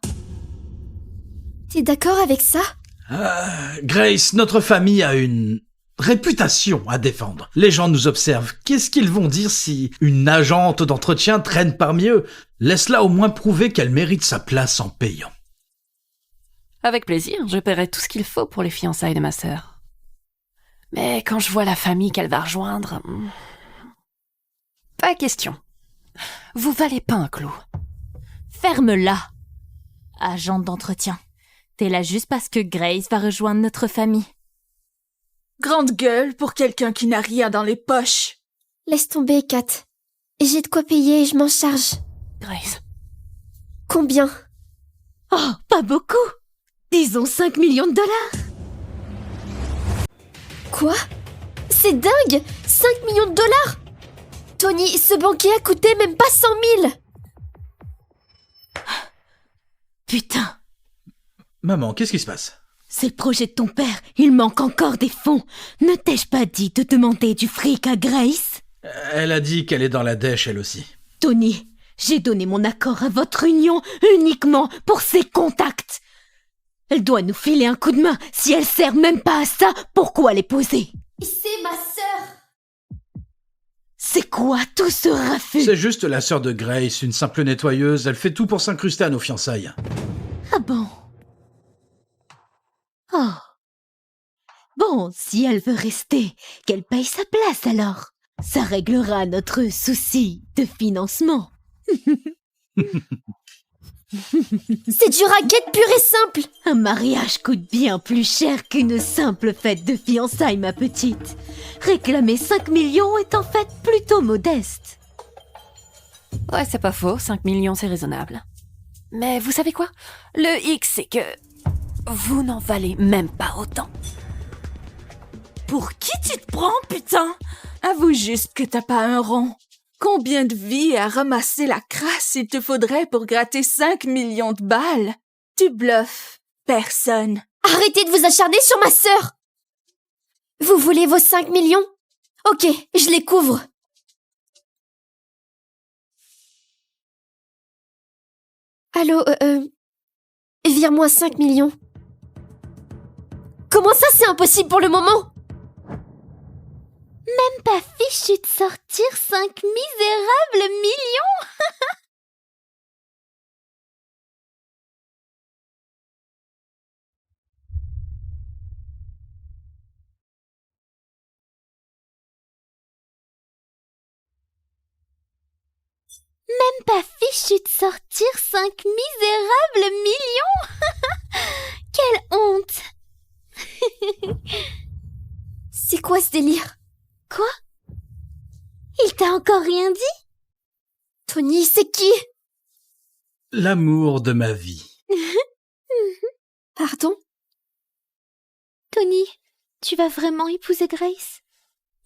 T'es d'accord avec ça? Grace, notre famille a une réputation à défendre. Les gens nous observent. Qu'est-ce qu'ils vont dire si une agente d'entretien traîne parmi eux? Laisse-la au moins prouver qu'elle mérite sa place en payant. Avec plaisir, je paierai tout ce qu'il faut pour les fiançailles de ma sœur. Mais quand je vois la famille qu'elle va rejoindre... Pas question. Vous valez pas un clou. Ferme-la, agente d'entretien. T'es là juste parce que Grace va rejoindre notre famille. Grande gueule pour quelqu'un qui n'a rien dans les poches. Laisse tomber, Kat. J'ai de quoi payer et je m'en charge. Grace. Combien? Oh, pas beaucoup. Disons 5 millions de dollars. Quoi? C'est dingue! 5 millions de dollars! Tony, ce banquet a coûté même pas 100 000! Putain. Maman, qu'est-ce qui se passe? C'est le projet de ton père. Il manque encore des fonds. Ne t'ai-je pas dit de demander du fric à Grace? Elle a dit qu'elle est dans la dèche, elle aussi. Tony, j'ai donné mon accord à votre union uniquement pour ses contacts. Elle doit nous filer un coup de main. Si elle sert même pas à ça, pourquoi l'épouser? C'est ma sœur! C'est quoi tout ce raffut? C'est juste la sœur de Grace, une simple nettoyeuse. Elle fait tout pour s'incruster à nos fiançailles. Ah bon? Oh. Bon, si elle veut rester, qu'elle paye sa place alors. Ça réglera notre souci de financement. C'est du racket pur et simple! Un mariage coûte bien plus cher qu'une simple fête de fiançailles, ma petite. Réclamer 5 millions est en fait plutôt modeste. Ouais, c'est pas faux, 5 millions c'est raisonnable. Mais vous savez quoi? Le hic, c'est que... vous n'en valez même pas autant. Pour qui tu te prends, putain? Avoue juste que t'as pas un rond. Combien de vies à ramasser la crasse il te faudrait pour gratter 5 millions de balles? Tu bluffes. Personne. Arrêtez de vous acharner sur ma sœur! Vous voulez vos 5 millions? Ok, je les couvre. Allô, vire-moi 5 millions. Comment ça, c'est impossible pour le moment? Même pas fichu de sortir 5 misérables millions. Même pas fichu de sortir 5 misérables millions. Quelle honte. C'est quoi ce délire? Quoi? Il t'a encore rien dit? Tony, c'est qui? L'amour de ma vie. Pardon? Tony, tu vas vraiment épouser Grace?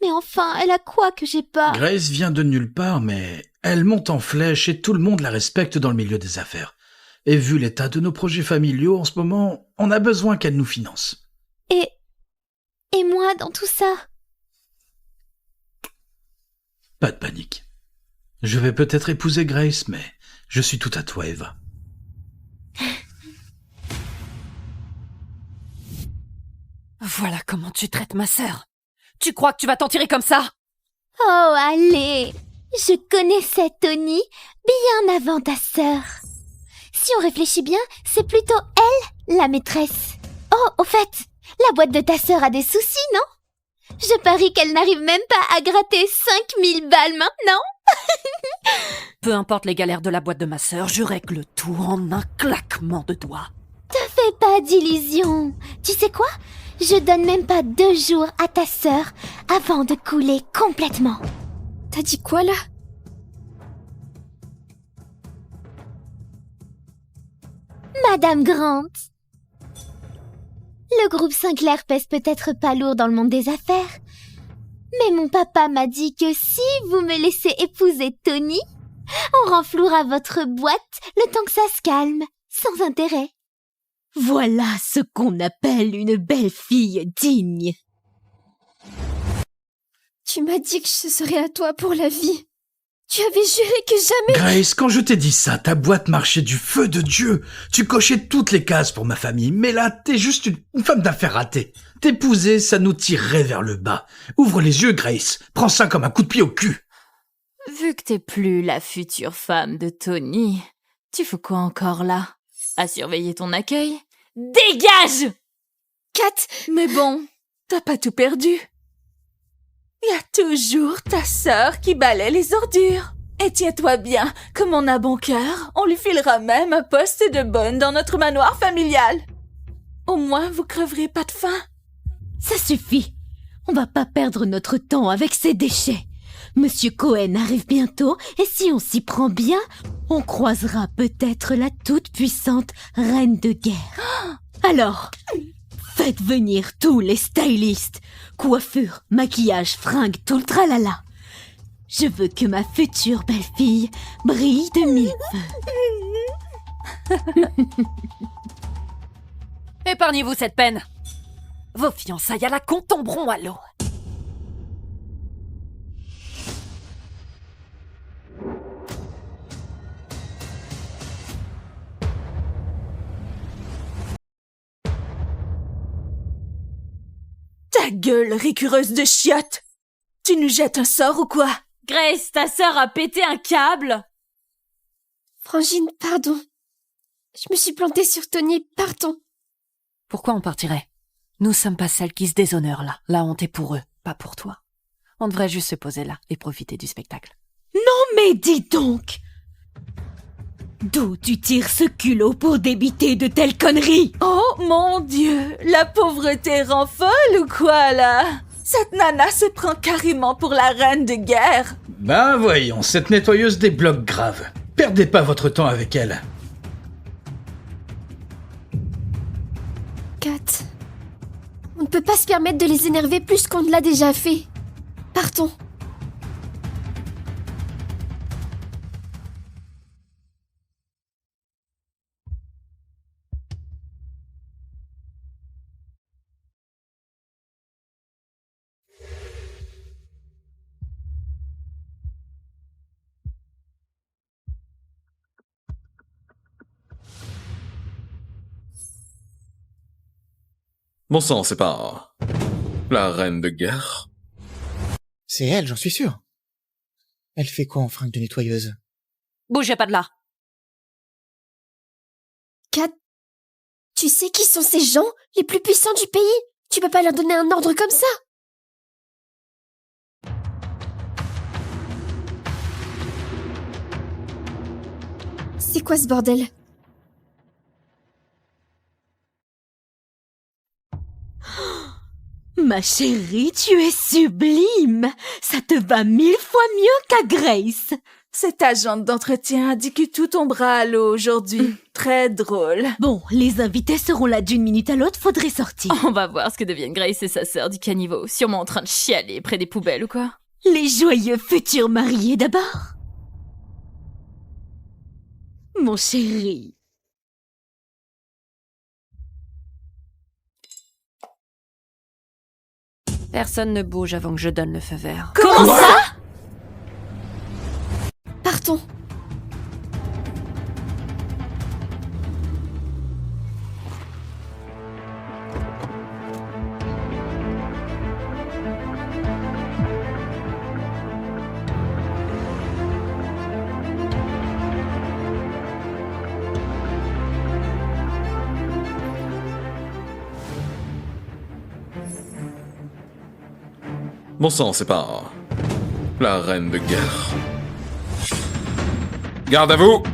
Mais enfin, elle a quoi que j'ai pas? Grace vient de nulle part, mais elle monte en flèche et tout le monde la respecte dans le milieu des affaires. Et vu l'état de nos projets familiaux en ce moment, on a besoin qu'elle nous finance. Et moi dans tout ça? Pas de panique. Je vais peut-être épouser Grace, mais je suis tout à toi, Eva. Voilà comment tu traites ma sœur. Tu crois que tu vas t'en tirer comme ça? Oh, allez! Je connaissais Tony bien avant ta sœur. Si on réfléchit bien, c'est plutôt elle, la maîtresse. Oh, au fait, la boîte de ta sœur a des soucis, non? Je parie qu'elle n'arrive même pas à gratter 5000 balles maintenant. Peu importe les galères de la boîte de ma sœur, je règle tout en un claquement de doigts. Te fais pas d'illusions. Tu sais quoi? Je donne même pas 2 jours à ta sœur avant de couler complètement. T'as dit quoi là? Madame Grant. Le groupe Sinclair pèse peut-être pas lourd dans le monde des affaires, mais mon papa m'a dit que si vous me laissez épouser Tony, on renflouera votre boîte le temps que ça se calme, sans intérêt. Voilà ce qu'on appelle une belle fille digne. Tu m'as dit que je serais à toi pour la vie. Tu avais juré que jamais... Grace, quand je t'ai dit ça, ta boîte marchait du feu de Dieu. Tu cochais toutes les cases pour ma famille, mais là, t'es juste une femme d'affaires ratée. T'épouser, ça nous tirerait vers le bas. Ouvre les yeux, Grace. Prends ça comme un coup de pied au cul. Vu que t'es plus la future femme de Tony, tu fais quoi encore là? À surveiller ton accueil? Dégage! Kat! Mais bon, t'as pas tout perdu. Il y a toujours ta sœur qui balaie les ordures. Et tiens-toi bien, comme on a bon cœur, on lui filera même un poste de bonne dans notre manoir familial. Au moins, vous creverez pas de faim. Ça suffit. On va pas perdre notre temps avec ces déchets. Monsieur Cohen arrive bientôt et si on s'y prend bien, on croisera peut-être la toute-puissante reine de guerre. Alors, faites venir tous les stylistes, coiffure, maquillage, fringues, tout le tralala. Je veux que ma future belle-fille brille de 1000 feux. Épargnez-vous cette peine. Vos fiançailles à la con tomberont à l'eau. Ta gueule, récureuse de chiottes! Tu nous jettes un sort ou quoi? Grace, ta sœur a pété un câble! Frangine, pardon. Je me suis plantée sur Tony, pardon. Pourquoi on partirait? Nous sommes pas celles qui se déshonorent là. La honte est pour eux, pas pour toi. On devrait juste se poser là et profiter du spectacle. Non mais dis donc! D'où tu tires ce culot pour débiter de telles conneries? Oh mon Dieu, la pauvreté rend folle ou quoi là? Cette nana se prend carrément pour la reine de guerre. Ben voyons, cette nettoyeuse débloque grave. Perdez pas votre temps avec elle. Kat, on ne peut pas se permettre de les énerver plus qu'on ne l'a déjà fait. Partons. Bon sang, c'est pas... la reine de guerre? C'est elle, j'en suis sûr. Elle fait quoi en fringue de nettoyeuse? Bougez pas de là! Kat, tu sais qui sont ces gens les plus puissants du pays? Tu peux pas leur donner un ordre comme ça? C'est quoi ce bordel? Ma chérie, tu es sublime! Ça te va 1000 fois mieux qu'à Grace! Cette agente d'entretien a dit que tout tombera à l'eau aujourd'hui. Très drôle. Bon, les invités seront là d'une minute à l'autre, faudrait sortir. On va voir ce que deviennent Grace et sa sœur du caniveau. Sûrement en train de chialer près des poubelles ou quoi. Les joyeux futurs mariés d'abord. Mon chéri. Personne ne bouge avant que je donne le feu vert. Comment ça? Partons. Bon sang, c'est pas... la reine de guerre. Garde à vous!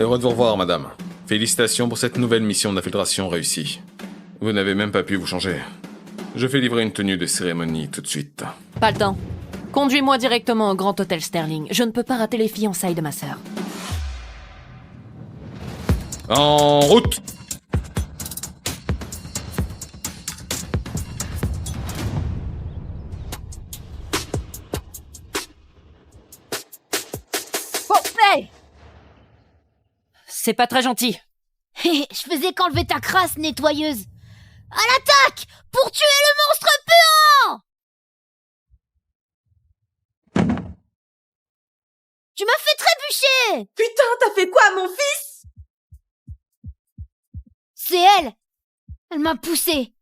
Heureux de vous revoir, madame. Félicitations pour cette nouvelle mission d'infiltration réussie. Vous n'avez même pas pu vous changer. Je fais livrer une tenue de cérémonie tout de suite. Pas le temps. Conduis-moi directement au Grand Hôtel Sterling. Je ne peux pas rater les fiançailles de ma sœur. En route! Oh, hey! C'est pas très gentil. Je faisais qu'enlever ta crasse, nettoyeuse. À l'attaque! Pour tuer le monstre puant! Tu m'as fait trébucher! Putain, t'as fait quoi à mon fils? C'est elle! Elle m'a poussé!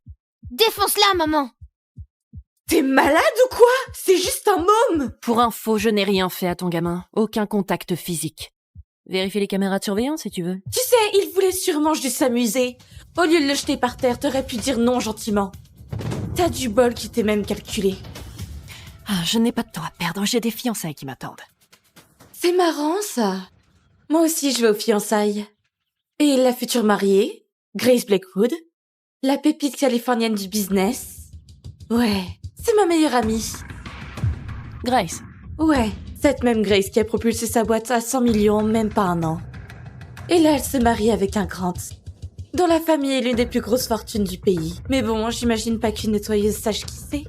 Défonce-la, maman! T'es malade ou quoi? C'est juste un môme! Pour info, je n'ai rien fait à ton gamin. Aucun contact physique. Vérifie les caméras de surveillance si tu veux. Tu sais, il voulait sûrement juste s'amuser. Au lieu de le jeter par terre, t'aurais pu dire non gentiment. T'as du bol qui t'est même calculé. Ah, je n'ai pas de temps à perdre, j'ai des fiançailles qui m'attendent. C'est marrant, ça. Moi aussi, je vais aux fiançailles. Et la future mariée, Grace Blackwood, la pépite californienne du business. Ouais, c'est ma meilleure amie. Grace. Ouais, cette même Grace qui a propulsé sa boîte à 100 millions en même pas un an. Et là, elle se marie avec un Grant, dont la famille est l'une des plus grosses fortunes du pays. Mais bon, j'imagine pas qu'une nettoyeuse sache qui c'est.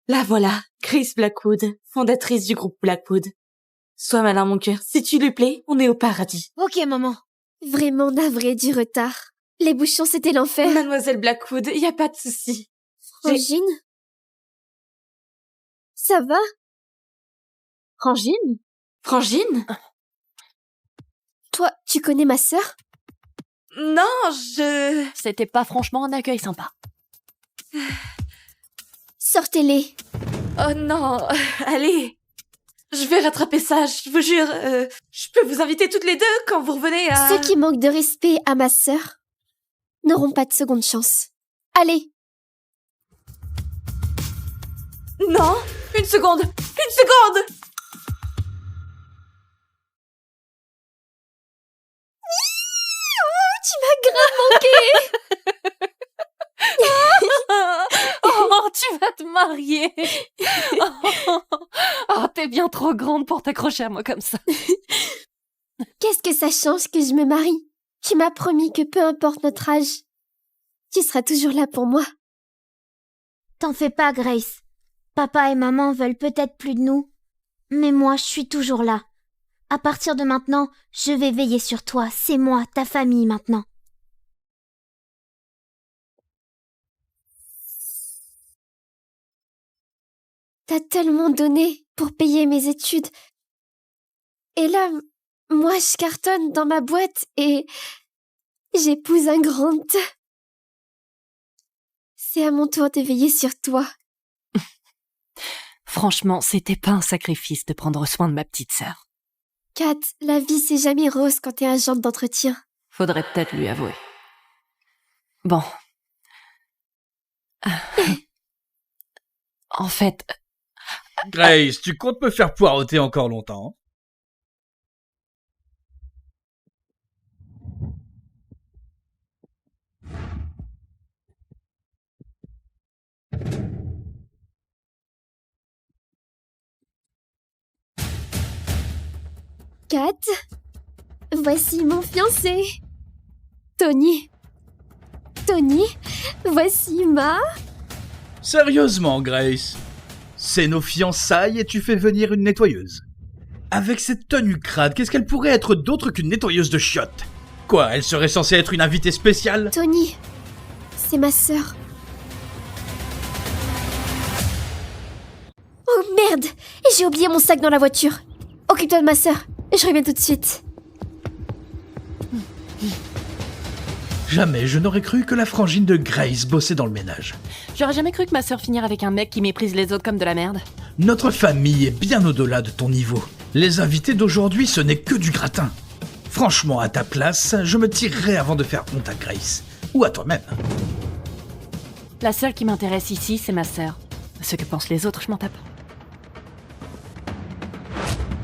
La voilà, Grace Blackwood, fondatrice du groupe Blackwood. Sois malin, mon cœur. Si tu lui plais, on est au paradis. Ok, maman. Vraiment navré du retard. Les bouchons, c'était l'enfer. Mademoiselle Blackwood, y a pas de souci. Frangine? Ça va? Frangine? Frangine? Toi, tu connais ma sœur? Non, C'était pas franchement un accueil sympa. Sortez-les. Oh non, allez. Je vais rattraper ça, je vous jure. Je peux vous inviter toutes les deux quand vous revenez à... Ceux qui manquent de respect à ma sœur n'auront pas de seconde chance. Allez. Non, une seconde. Une seconde. Tu m'as grave manqué. Oh, tu vas te marier. Oh, t'es bien trop grande pour t'accrocher à moi comme ça. Qu'est-ce que ça change que je me marie? Tu m'as promis que peu importe notre âge, tu seras toujours là pour moi. T'en fais pas, Grace. Papa et maman veulent peut-être plus de nous, mais moi, je suis toujours là. À partir de maintenant, je vais veiller sur toi. C'est moi, ta famille maintenant. T'as tellement donné pour payer mes études. Et là, moi, je cartonne dans ma boîte et j'épouse un Grant. C'est à mon tour de veiller sur toi. Franchement, c'était pas un sacrifice de prendre soin de ma petite sœur. Kat, la vie c'est jamais rose quand t'es agente d'entretien. Faudrait peut-être lui avouer. Bon. En fait... Grace, tu comptes me faire poireauter encore longtemps? Kat, voici mon fiancé. Tony. Tony, voici ma... Sérieusement, Grace, c'est nos fiançailles et tu fais venir une nettoyeuse. Avec cette tenue crade, qu'est-ce qu'elle pourrait être d'autre qu'une nettoyeuse de chiottes? Quoi, elle serait censée être une invitée spéciale? Tony, c'est ma sœur. Oh merde, J'ai oublié mon sac dans la voiture. Occupe-toi de ma sœur, et je reviens tout de suite. Jamais je n'aurais cru que la frangine de Grace bossait dans le ménage. J'aurais jamais cru que ma sœur finirait avec un mec qui méprise les autres comme de la merde. Notre famille est bien au-delà de ton niveau. Les invités d'aujourd'hui, ce n'est que du gratin. Franchement, à ta place, je me tirerais avant de faire honte à Grace. Ou à toi-même. La seule qui m'intéresse ici, c'est ma sœur. Ce que pensent les autres, je m'en tape.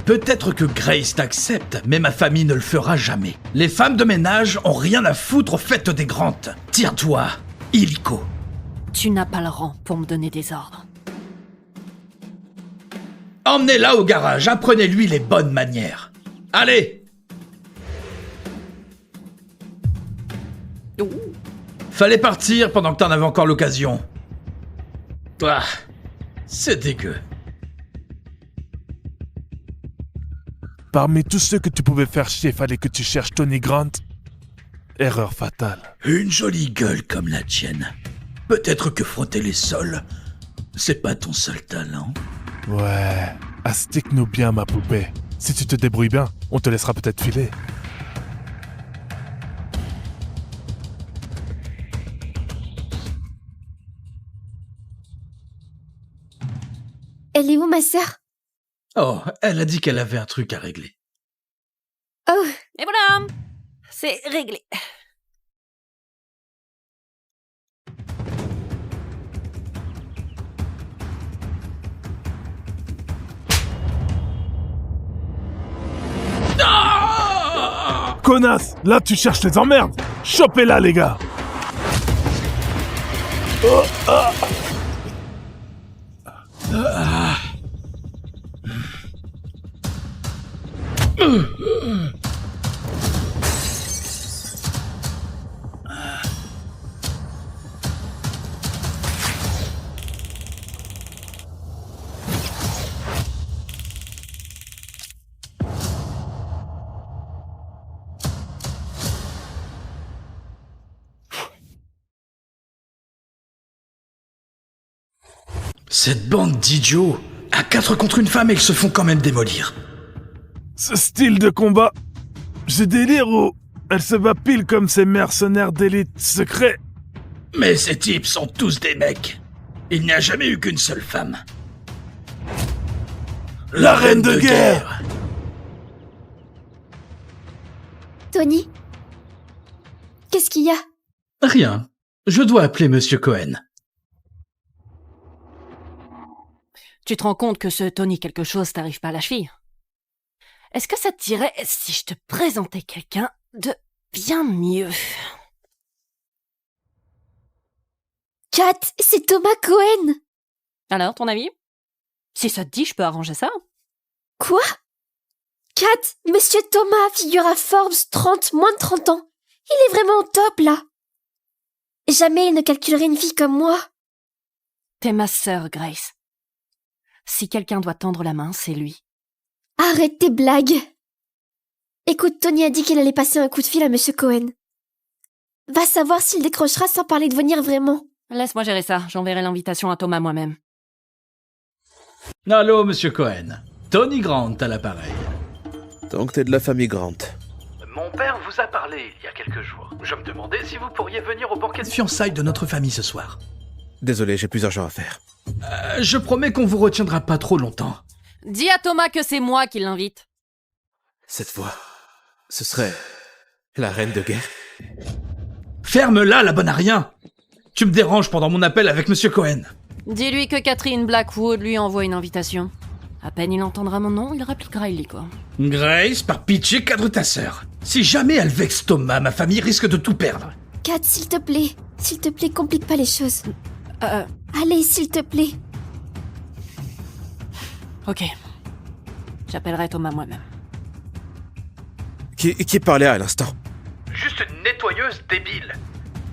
Peut-être que Grace t'accepte, mais ma famille ne le fera jamais. Les femmes de ménage ont rien à foutre aux fêtes des grandes. Tiens-toi, Illico. Tu n'as pas le rang pour me donner des ordres. Emmenez-la au garage, apprenez-lui les bonnes manières. Allez! Fallait partir pendant que t'en avais encore l'occasion. Ah, c'est dégueu. Parmi tous ceux que tu pouvais faire chier, fallait que tu cherches Tony Grant. Erreur fatale. Une jolie gueule comme la tienne. Peut-être que frotter les sols, c'est pas ton seul talent. Ouais, astique-nous bien, ma poupée. Si tu te débrouilles bien, on te laissera peut-être filer. Elle est où, ma sœur? Oh, elle a dit qu'elle avait un truc à régler. Oh, Et voilà, c'est réglé. Connasse, là tu cherches les emmerdes. Chopez-la, les gars. Oh, ah. Cette bande d'idiots, à 4 contre une femme, ils se font quand même démolir. Ce style de combat, je délire ou elle se bat pile comme ces mercenaires d'élite secrets. Mais ces types sont tous des mecs. Il n'y a jamais eu qu'une seule femme. La reine de guerre. Tony? Qu'est-ce qu'il y a? Rien. Je dois appeler Monsieur Cohen. Tu te rends compte que ce Tony quelque chose t'arrive pas à la cheville? Est-ce que ça te dirait si je te présentais quelqu'un de bien mieux? Kat, c'est Thomas Cohen! Alors, ton avis? Si ça te dit, je peux arranger ça. Quoi? Kat, Monsieur Thomas figure à Forbes 30, moins de 30 ans. Il est vraiment au top, là. Jamais il ne calculerait une fille comme moi. T'es ma sœur, Grace. Si quelqu'un doit tendre la main, c'est lui. Arrête tes blagues. Écoute, Tony a dit qu'il allait passer un coup de fil à Monsieur Cohen. Va savoir s'il décrochera sans parler de venir vraiment. Laisse-moi gérer ça, j'enverrai l'invitation à Thomas moi-même. Allô, Monsieur Cohen. Tony Grant à l'appareil. Donc t'es de la famille Grant. Mon père vous a parlé il y a quelques jours. Je me demandais si vous pourriez venir au banquet de fiançailles de notre famille ce soir. Désolé, j'ai plusieurs gens à faire. Je promets qu'on vous retiendra pas trop longtemps. Dis à Thomas que c'est moi qui l'invite. Cette fois, ce serait la reine de guerre. Ferme-la, la bonne à rien. Tu me déranges pendant mon appel avec Monsieur Cohen. Dis-lui que Catherine Blackwood lui envoie une invitation. À peine il entendra mon nom, il répliquera illico. Grace, par pitié, cadre ta sœur. Si jamais elle vexe Thomas, ma famille risque de tout perdre. Kat, s'il te plaît, complique pas les choses. Allez, s'il te plaît. Ok. J'appellerai Thomas moi-même. Qui parlait à l'instant? Juste une nettoyeuse débile.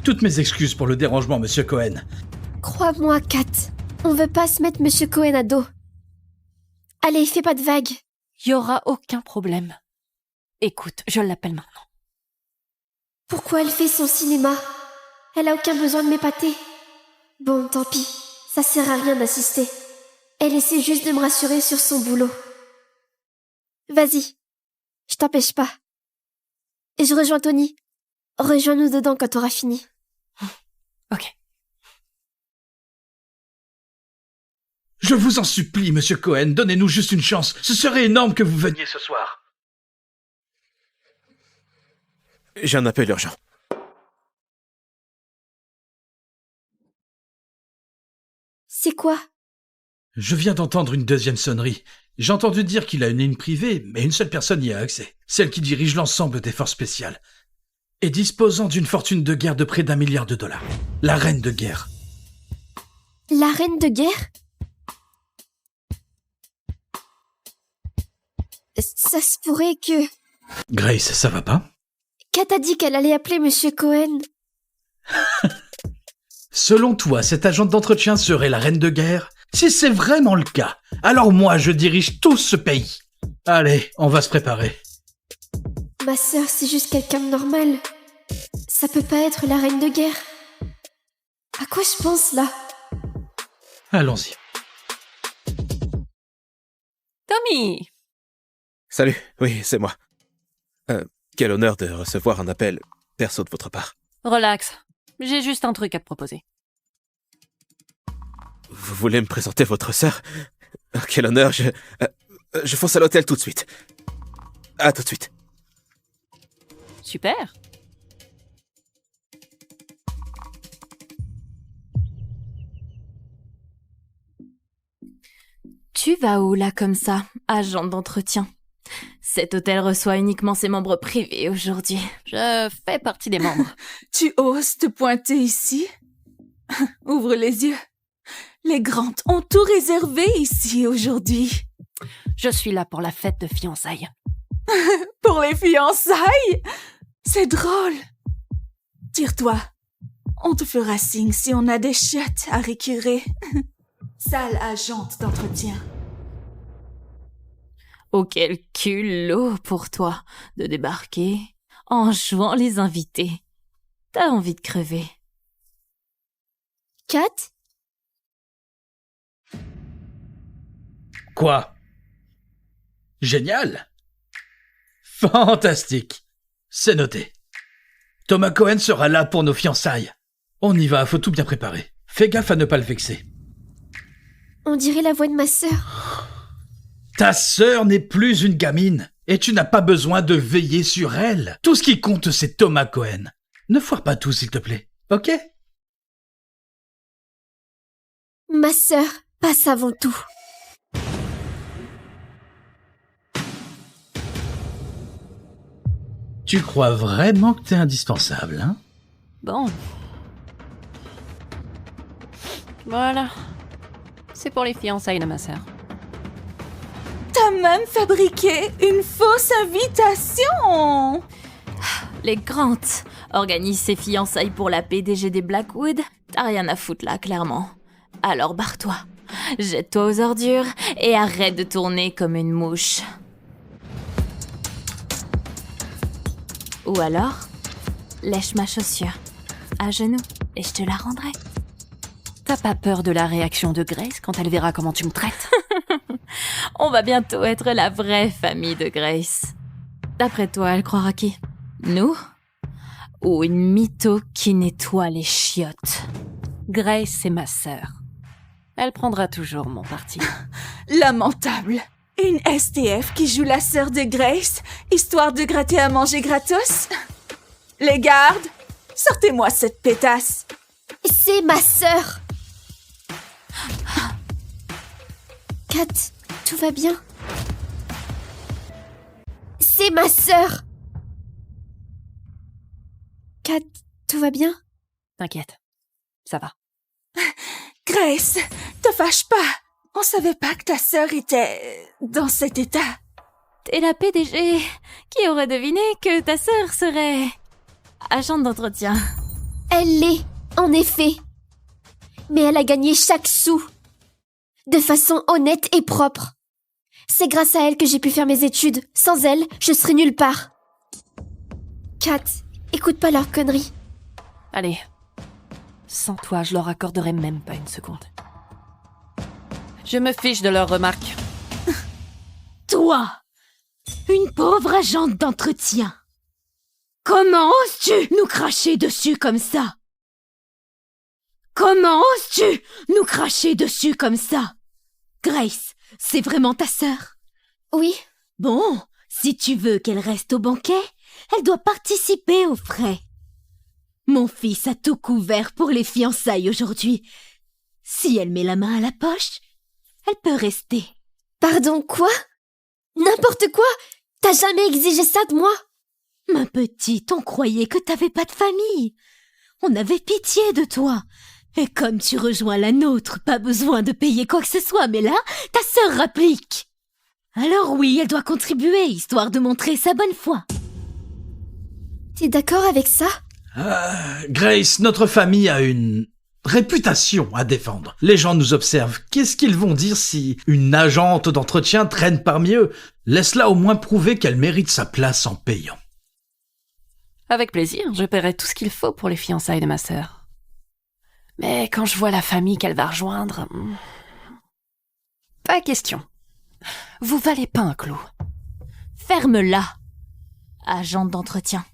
Toutes mes excuses pour le dérangement, Monsieur Cohen. Crois-moi, Kat. On veut pas se mettre Monsieur Cohen à dos. Allez, fais pas de vagues. Y aura aucun problème. Écoute, je l'appelle maintenant. Pourquoi elle fait son cinéma? Elle a aucun besoin de m'épater. Bon, tant pis. Ça sert à rien d'assister. Elle essaie juste de me rassurer sur son boulot. Vas-y, je t'empêche pas. Et je rejoins Tony. Rejoins-nous dedans quand t'auras fini. Ok. Je vous en supplie, monsieur Cohen, donnez-nous juste une chance. Ce serait énorme que vous veniez ce soir. J'ai un appel urgent. C'est quoi? Je viens d'entendre une deuxième sonnerie. J'ai entendu dire qu'il a une ligne privée, mais une seule personne y a accès. Celle qui dirige l'ensemble des forces spéciales. Et disposant d'une fortune de guerre de près d'1 milliard de dollars. La reine de guerre. La reine de guerre? Ça se pourrait que... Grace, ça va pas? Kat a dit qu'elle allait appeler Monsieur Cohen. Selon toi, cet agent d'entretien serait la reine de guerre? Si c'est vraiment le cas, alors moi je dirige tout ce pays. Allez, on va se préparer. Ma sœur, c'est juste quelqu'un de normal. Ça peut pas être la reine de guerre. À quoi je pense là? Allons-y. Tommy! Salut, oui, c'est moi. Quel honneur de recevoir un appel perso de votre part. Relax. J'ai juste un truc à te proposer. Vous voulez me présenter votre sœur? Quel honneur, je fonce à l'hôtel tout de suite. À tout de suite. Super. Tu vas où là comme ça, agent d'entretien? Cet hôtel reçoit uniquement ses membres privés aujourd'hui. Je fais partie des membres. Tu oses te pointer ici? Ouvre les yeux. Les Grantes ont tout réservé ici aujourd'hui. Je suis là pour la fête de fiançailles. Pour les fiançailles? C'est drôle. Tire-toi. On te fera signe si on a des chiottes à récurer. Sale agente d'entretien. Oh, quel culot pour toi de débarquer en jouant les invités. T'as envie de crever. Kat? Quoi? Génial! Fantastique! C'est noté. Thomas Cohen sera là pour nos fiançailles. On y va, faut tout bien préparer. Fais gaffe à ne pas le vexer. On dirait la voix de ma sœur. Ta sœur n'est plus une gamine, et tu n'as pas besoin de veiller sur elle. Tout ce qui compte, c'est Thomas Cohen. Ne foire pas tout, s'il te plaît, ok? Ma sœur passe avant tout. Tu crois vraiment que t'es indispensable, hein? Bon. Voilà. C'est pour les fiançailles de ma sœur. T'as même fabriqué une fausse invitation! Les Grantes organisent ses fiançailles pour la PDG des Blackwood. T'as rien à foutre là, clairement. Alors barre-toi. Jette-toi aux ordures et arrête de tourner comme une mouche. Ou alors, lèche ma chaussure, à genoux, et je te la rendrai. T'as pas peur de la réaction de Grace quand elle verra comment tu me traites? On va bientôt être la vraie famille de Grace. D'après toi, elle croira qui? Nous? Ou une mytho qui nettoie les chiottes? Grace, c'est ma sœur. Elle prendra toujours mon parti. Lamentable. Une STF qui joue la sœur de Grace, histoire de gratter à manger gratos? Les gardes, sortez-moi cette pétasse. C'est ma sœur. Kat, tout va bien? C'est ma sœur. Kat, tout va bien? T'inquiète, ça va. Grace, te fâche pas. On savait pas que ta sœur était dans cet état. T'es la PDG. Qui aurait deviné que ta sœur serait agente d'entretien? Elle l'est, en effet. Mais elle a gagné chaque sou. De façon honnête et propre. C'est grâce à elle que j'ai pu faire mes études. Sans elle, je serais nulle part. Kat, écoute pas leurs conneries. Allez. Sans toi, je leur accorderai même pas une seconde. Je me fiche de leurs remarques. Toi, une pauvre agente d'entretien. Comment oses-tu nous cracher dessus comme ça? Comment oses-tu nous cracher dessus comme ça? Grace, c'est vraiment ta sœur? Oui. Bon, si tu veux qu'elle reste au banquet, elle doit participer aux frais. Mon fils a tout couvert pour les fiançailles aujourd'hui. Si elle met la main à la poche, elle peut rester. Pardon, quoi? N'importe quoi? T'as jamais exigé ça de moi? Ma petite, on croyait que t'avais pas de famille. On avait pitié de toi. Et comme tu rejoins la nôtre, pas besoin de payer quoi que ce soit, mais là, ta sœur rapplique. Alors oui, elle doit contribuer, histoire de montrer sa bonne foi. T'es d'accord avec ça? Grace, notre famille a une réputation à défendre. Les gens nous observent. Qu'est-ce qu'ils vont dire si une agente d'entretien traîne parmi eux? Laisse-la au moins prouver qu'elle mérite sa place en payant. Avec plaisir, je paierai tout ce qu'il faut pour les fiançailles de ma sœur. Mais quand je vois la famille qu'elle va rejoindre... Pas question. Vous valez pas un clou. Ferme-la, agente d'entretien.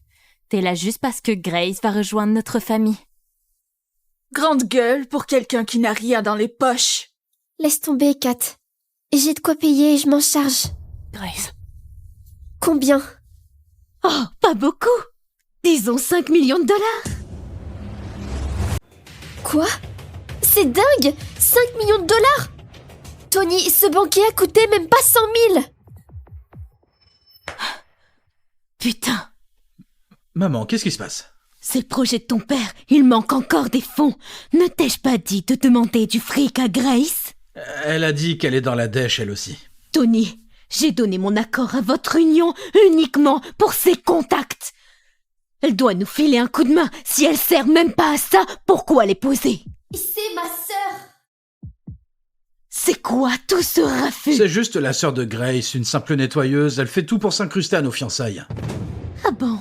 T'es là juste parce que Grace va rejoindre notre famille. Grande gueule pour quelqu'un qui n'a rien dans les poches. Laisse tomber, Kat. J'ai de quoi payer et je m'en charge. Grace. Combien? Oh, pas beaucoup. Disons 5 millions de dollars. Quoi? C'est dingue! 5 millions de dollars! Tony, ce banquet a coûté même pas 100 000! Putain. Maman, qu'est-ce qui se passe? C'est le projet de ton père. Il manque encore des fonds. Ne t'ai-je pas dit de demander du fric à Grace? Elle a dit qu'elle est dans la dèche, elle aussi. Tony, j'ai donné mon accord à votre union uniquement pour ses contacts. Elle doit nous filer un coup de main. Si elle sert même pas à ça, pourquoi l'épouser? C'est ma sœur! C'est quoi tout ce raffut? C'est juste la sœur de Grace, une simple nettoyeuse. Elle fait tout pour s'incruster à nos fiançailles. Ah bon?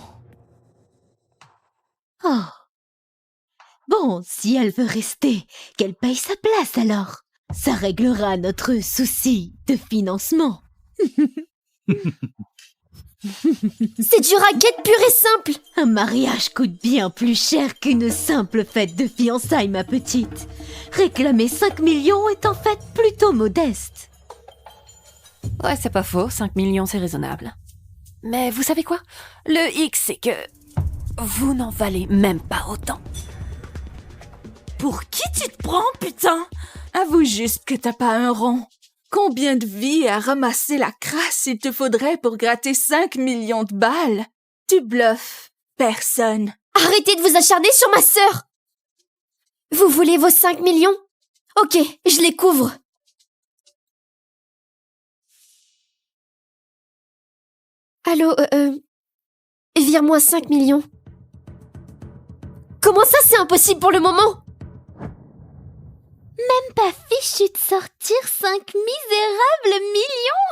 Oh. Bon, si elle veut rester, qu'elle paye sa place alors. Ça réglera notre souci de financement. C'est du racket pur et simple! Un mariage coûte bien plus cher qu'une simple fête de fiançailles, ma petite. Réclamer 5 millions est en fait plutôt modeste. Ouais, c'est pas faux, 5 millions c'est raisonnable. Mais vous savez quoi? Le hic, c'est que... vous n'en valez même pas autant. Pour qui tu te prends, putain? Avoue juste que t'as pas un rond. Combien de vies à ramasser la crasse il te faudrait pour gratter 5 millions de balles? Tu bluffes. Personne. Arrêtez de vous acharner sur ma sœur! Vous voulez vos 5 millions? Ok, je les couvre. Allô, vire-moi 5 millions. Comment ça, c'est impossible pour le moment? Même pas fichu de sortir 5 misérables millions.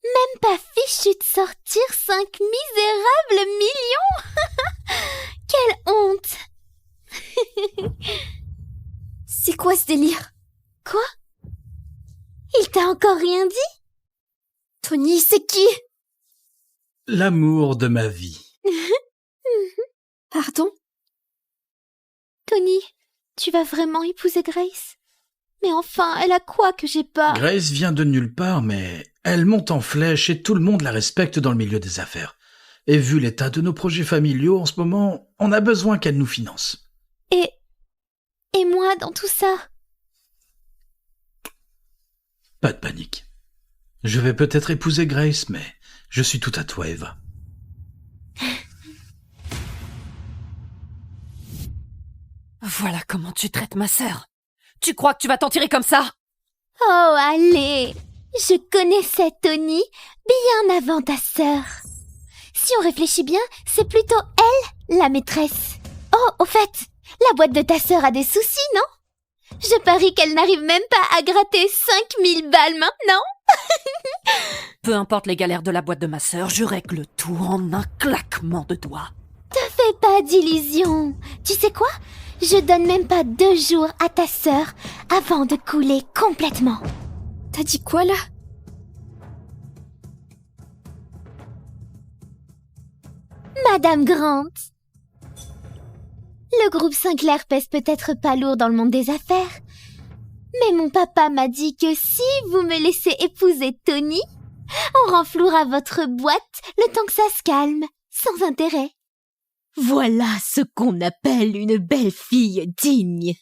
Même pas fichu de sortir 5 misérables millions. Quelle honte. C'est quoi ce délire? Quoi? Il t'a encore rien dit? Tony, c'est qui? L'amour de ma vie. Pardon? Tony, tu vas vraiment épouser Grace? Mais enfin, elle a quoi que j'ai pas? Grace vient de nulle part, mais elle monte en flèche et tout le monde la respecte dans le milieu des affaires. Et vu l'état de nos projets familiaux en ce moment, on a besoin qu'elle nous finance. Et moi dans tout ça? Pas de panique. Je vais peut-être épouser Grace, mais je suis tout à toi, Eva. Voilà comment tu traites ma sœur. Tu crois que tu vas t'en tirer comme ça? Oh, allez! Je connaissais Tony bien avant ta sœur. Si on réfléchit bien, c'est plutôt elle, la maîtresse. Oh, au fait, la boîte de ta sœur a des soucis, non? Je parie qu'elle n'arrive même pas à gratter 5000 balles maintenant. Peu importe les galères de la boîte de ma sœur, je règle tout en un claquement de doigts. Te fais pas d'illusions. Tu sais quoi? Je donne même pas 2 jours à ta sœur avant de couler complètement. T'as dit quoi là? Madame Grant. Le groupe Sinclair pèse peut-être pas lourd dans le monde des affaires, mais mon papa m'a dit que si vous me laissez épouser Tony, on renflouera votre boîte le temps que ça se calme, sans intérêt. Voilà ce qu'on appelle une belle fille digne.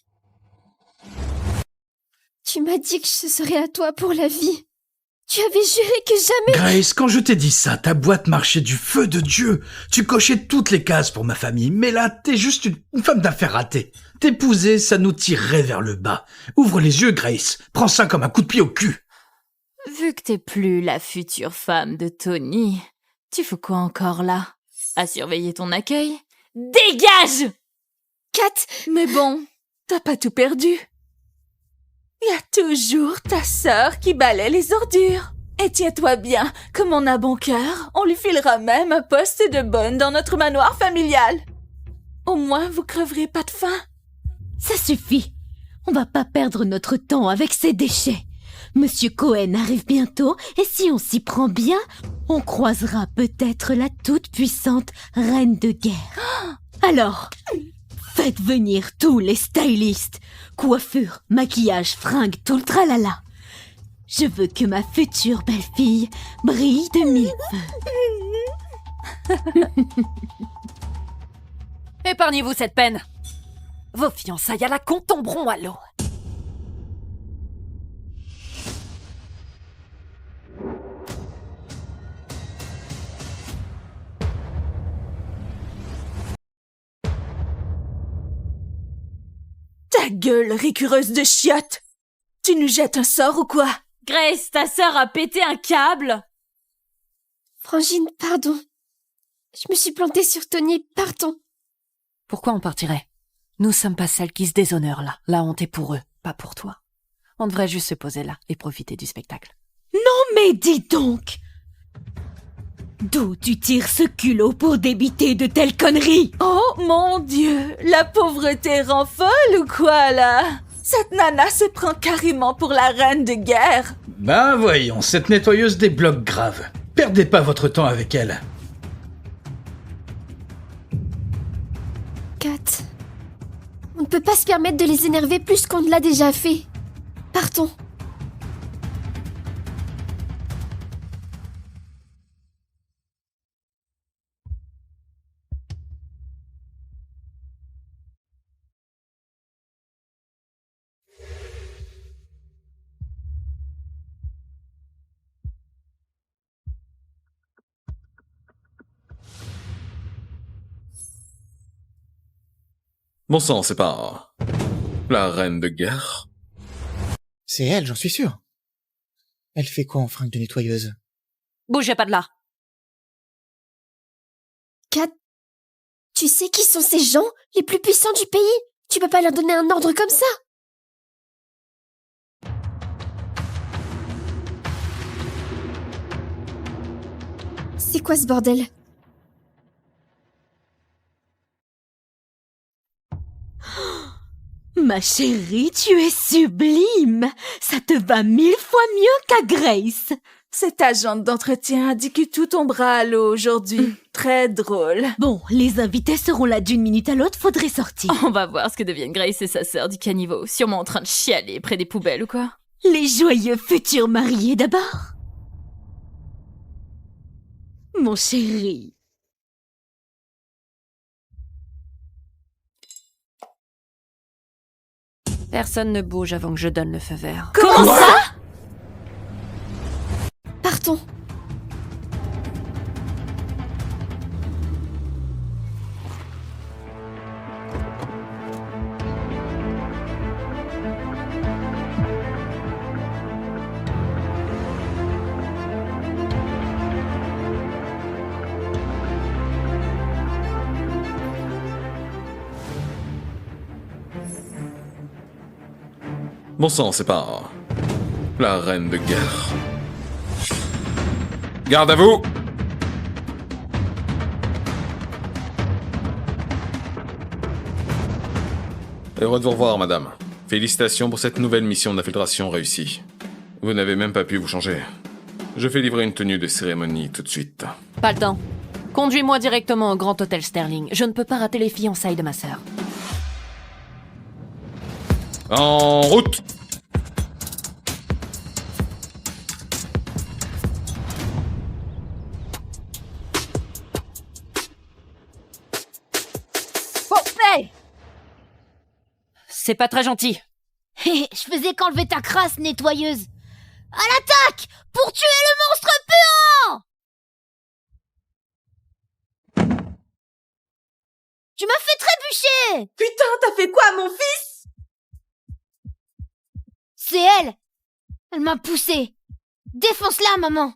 Tu m'as dit que je serais à toi pour la vie. Tu avais juré que jamais... Grace, quand je t'ai dit ça, ta boîte marchait du feu de Dieu. Tu cochais toutes les cases pour ma famille, mais là, t'es juste une femme d'affaires ratée. T'épouser, ça nous tirerait vers le bas. Ouvre les yeux, Grace. Prends ça comme un coup de pied au cul. Vu que t'es plus la future femme de Tony, tu fais quoi encore là? À surveiller ton accueil? Dégage! Kat! Mais bon, t'as pas tout perdu. Y a toujours ta sœur qui balaie les ordures. Et tiens-toi bien, comme on a bon cœur, on lui filera même un poste de bonne dans notre manoir familial. Au moins, vous creverez pas de faim. Ça suffit. On va pas perdre notre temps avec ces déchets. Monsieur Cohen arrive bientôt et si on s'y prend bien, on croisera peut-être la toute-puissante reine de guerre. Alors, faites venir tous les stylistes. Coiffure, maquillage, fringues, tout le tralala. Je veux que ma future belle-fille brille de 1000 feux. Épargnez-vous cette peine. Vos fiançailles à la con tomberont à l'eau. Ta gueule, récureuse de chiottes! Tu nous jettes un sort ou quoi? Grace, ta sœur a pété un câble! Frangine, pardon. Je me suis plantée sur Tony, partons. Pourquoi on partirait? Nous sommes pas celles qui se déshonorent là. La honte est pour eux, pas pour toi. On devrait juste se poser là et profiter du spectacle. Non mais dis donc! D'où tu tires ce culot pour débiter de telles conneries? Oh mon Dieu, la pauvreté rend folle ou quoi là? Cette nana se prend carrément pour la reine de guerre. Ben voyons, cette nettoyeuse débloque grave. Perdez pas votre temps avec elle. Kat, on ne peut pas se permettre de les énerver plus qu'on ne l'a déjà fait. Partons. Bon sang, c'est pas... la reine de guerre? C'est elle, j'en suis sûr. Elle fait quoi en fringue de nettoyeuse? Bougez pas de là. Kat, tu sais qui sont ces gens les plus puissants du pays? Tu peux pas leur donner un ordre comme ça? C'est quoi ce bordel? Ma chérie, tu es sublime. Ça te va 1000 fois mieux qu'à Grace. Cette agente d'entretien a dit que tout tombera à l'eau aujourd'hui. Très drôle. Bon, les invités seront là d'une minute à l'autre, faudrait sortir. On va voir ce que deviennent Grace et sa sœur du caniveau. Sûrement en train de chialer près des poubelles ou quoi. Les joyeux futurs mariés d'abord. Mon chéri. Personne ne bouge avant que je donne le feu vert. Comment ça? Partons. Bon sang, c'est pas... la reine de guerre. Garde à vous! Heureux de vous revoir, madame. Félicitations pour cette nouvelle mission d'infiltration réussie. Vous n'avez même pas pu vous changer. Je fais livrer une tenue de cérémonie tout de suite. Pas le temps. Conduis-moi directement au Grand Hôtel Sterling. Je ne peux pas rater les fiançailles de ma sœur. En route! C'est pas très gentil. Je faisais qu'enlever ta crasse, nettoyeuse. À l'attaque! Pour tuer le monstre puant! Tu m'as fait trébucher! Putain, t'as fait quoi à mon fils? C'est elle! Elle m'a poussé. Défonce-la, maman!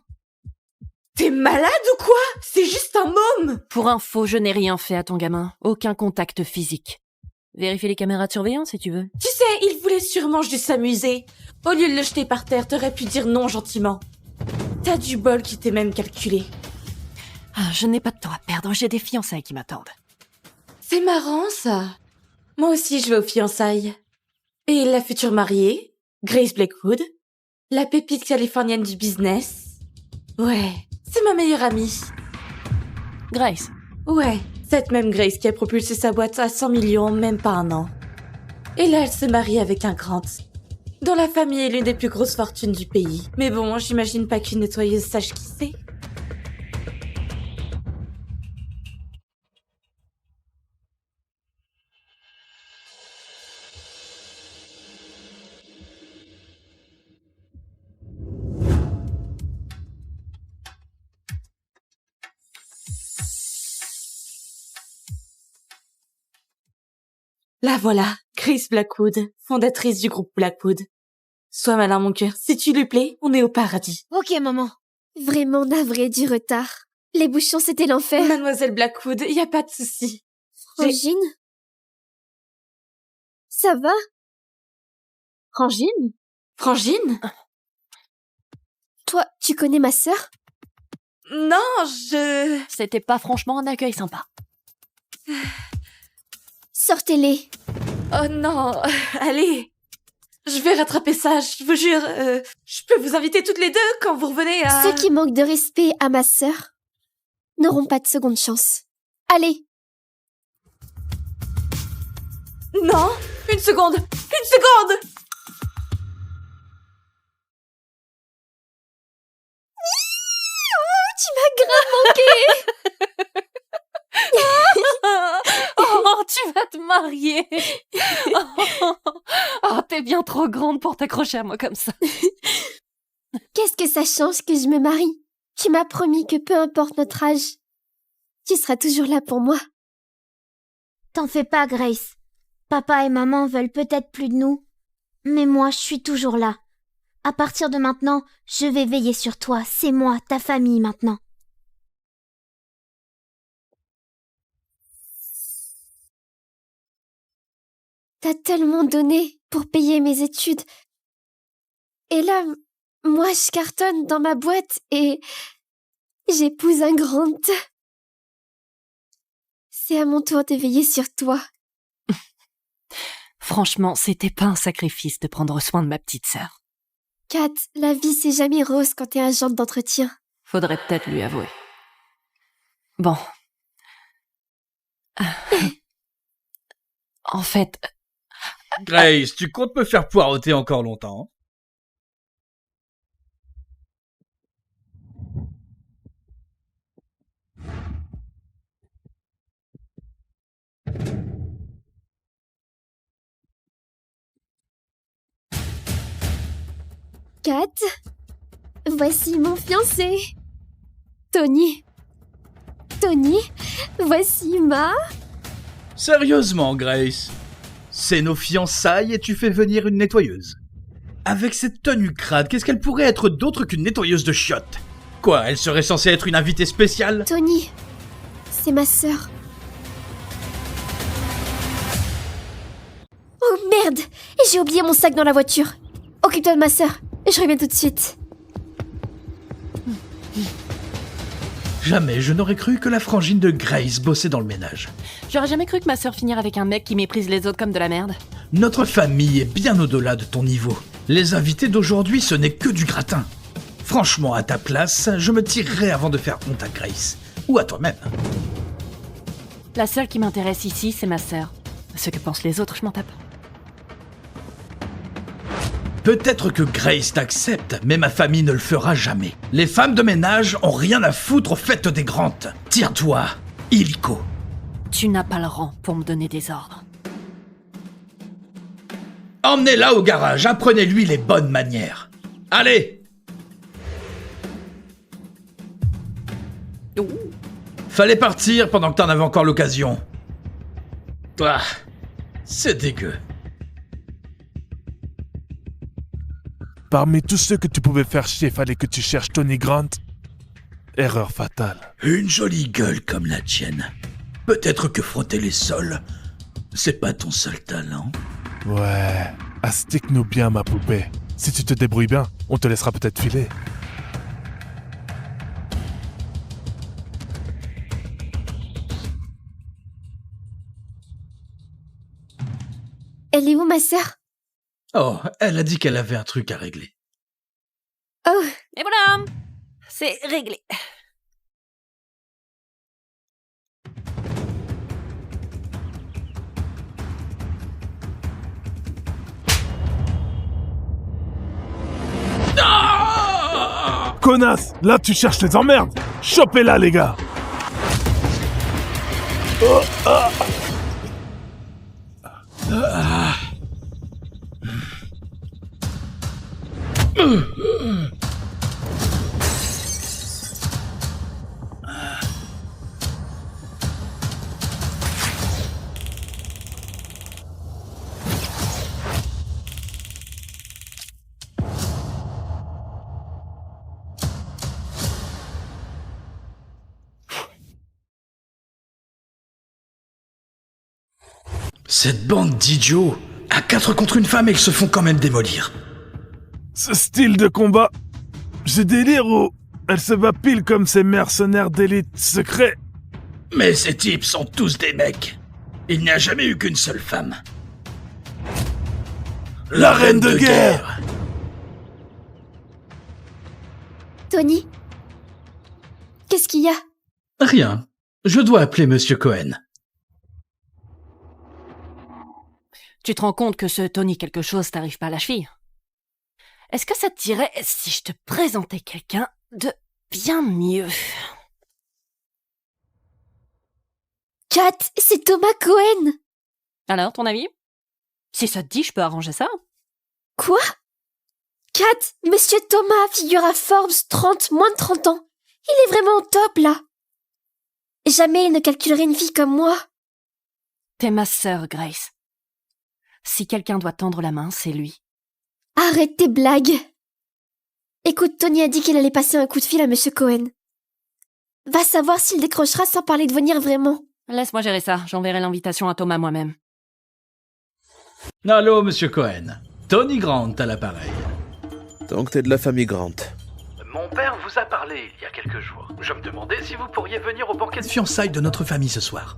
T'es malade ou quoi? C'est juste un môme! Pour info, je n'ai rien fait à ton gamin. Aucun contact physique. Vérifie les caméras de surveillance si tu veux. Tu sais, il voulait sûrement juste s'amuser. Au lieu de le jeter par terre, t'aurais pu dire non gentiment. T'as du bol qui t'est même calculé. Ah, je n'ai pas de temps à perdre, j'ai des fiançailles qui m'attendent. C'est marrant, ça. Moi aussi, je vais aux fiançailles. Et la future mariée, Grace Blackwood, la pépite californienne du business. Ouais, c'est ma meilleure amie. Grace. Ouais, cette même Grace qui a propulsé sa boîte à 100 millions en même pas un an. Et là, elle se marie avec un Grant, dont la famille est l'une des plus grosses fortunes du pays. Mais bon, j'imagine pas qu'une nettoyeuse sache qui c'est. La voilà, Grace Blackwood, fondatrice du groupe Blackwood. Sois malin, mon cœur, si tu lui plais, on est au paradis. Ok, maman. Vraiment navré du retard. Les bouchons, c'était l'enfer. Mademoiselle Blackwood, y a pas de souci. Frangine? Ça va? Frangine? Frangine? Toi, tu connais ma sœur? Non, C'était pas franchement un accueil sympa. Sortez-les. Oh non, allez. Je vais rattraper ça, je vous jure. Je peux vous inviter toutes les deux quand vous revenez à... Ceux qui manquent de respect à ma sœur n'auront pas de seconde chance. Allez. Non, une seconde. Tu m'as grave manqué. Oh, tu vas te marier. Oh, t'es bien trop grande pour t'accrocher à moi comme ça. Qu'est-ce que ça change que je me marie? Tu m'as promis que peu importe notre âge, tu seras toujours là pour moi. T'en fais pas, Grace. Papa et maman veulent peut-être plus de nous, mais moi, je suis toujours là. À partir de maintenant, je vais veiller sur toi. C'est moi, ta famille maintenant. T'as tellement donné pour payer mes études. Et là, moi, je cartonne dans ma boîte et j'épouse un Grant. C'est à mon tour de veiller sur toi. Franchement, c'était pas un sacrifice de prendre soin de ma petite sœur. Kat, la vie c'est jamais rose quand t'es agente d'entretien. Faudrait peut-être lui avouer. Bon. En fait... Grace, tu comptes me faire poireauter encore longtemps? Kat, voici mon fiancé. Tony, voici ma... Sérieusement, Grace, c'est nos fiançailles et tu fais venir une nettoyeuse. Avec cette tenue crade, qu'est-ce qu'elle pourrait être d'autre qu'une nettoyeuse de chiottes? Quoi, elle serait censée être une invitée spéciale? Tony, c'est ma sœur. Oh merde! Merde! Et j'ai oublié mon sac dans la voiture. Occupe-toi de ma sœur. Je reviens tout de suite. Jamais je n'aurais cru que la frangine de Grace bossait dans le ménage. J'aurais jamais cru que ma sœur finirait avec un mec qui méprise les autres comme de la merde. Notre famille est bien au-delà de ton niveau. Les invités d'aujourd'hui, ce n'est que du gratin. Franchement, à ta place, je me tirerais avant de faire honte à Grace. Ou à toi-même. La seule qui m'intéresse ici, c'est ma sœur. Ce que pensent les autres, je m'en tape. Peut-être que Grace t'accepte, mais ma famille ne le fera jamais. Les femmes de ménage ont rien à foutre aux fêtes des grandes. Tire-toi, Illico. Tu n'as pas le rang pour me donner des ordres. Emmenez-la au garage, apprenez-lui les bonnes manières. Allez! Fallait partir pendant que t'en avais encore l'occasion. Ah, c'est dégueu. Parmi tous ceux que tu pouvais faire chier, fallait que tu cherches Tony Grant. Erreur fatale. Une jolie gueule comme la tienne. Peut-être que frotter les sols, c'est pas ton seul talent. Ouais, astique-nous bien, ma poupée. Si tu te débrouilles bien, on te laissera peut-être filer. Elle est où, ma sœur? Oh, elle a dit qu'elle avait un truc à régler. Oh, Et voilà! C'est réglé. Connasse, là tu cherches les emmerdes. Chopez-la, les gars. Oh, ah. Cette bande d'idiots, à 4 contre une femme, ils se font quand même démolir. Ce style de combat, j'ai délire ou elle se bat pile comme ces mercenaires d'élite secrets. Mais ces types sont tous des mecs. Il n'y a jamais eu qu'une seule femme. La reine de guerre. Tony? Qu'est-ce qu'il y a? Rien. Je dois appeler Monsieur Cohen. Tu te rends compte que ce Tony quelque chose t'arrive pas à la cheville? Est-ce que ça te dirait si je te présentais quelqu'un de bien mieux? Kat, c'est Thomas Cohen! Alors, ton avis? Si ça te dit, je peux arranger ça. Quoi? Kat, Monsieur Thomas figure à Forbes 30, moins de 30 ans. Il est vraiment au top, là. Jamais il ne calculerait une fille comme moi. T'es ma sœur, Grace. Si quelqu'un doit tendre la main, c'est lui. Arrête tes blagues. Écoute, Tony a dit qu'il allait passer un coup de fil à Monsieur Cohen. Va savoir s'il décrochera sans parler de venir vraiment. Laisse-moi gérer ça, j'enverrai l'invitation à Thomas moi-même. Allô, Monsieur Cohen. Tony Grant à l'appareil. Donc t'es de la famille Grant. Mon père vous a parlé il y a quelques jours. Je me demandais si vous pourriez venir au banquet de fiançailles de notre famille ce soir.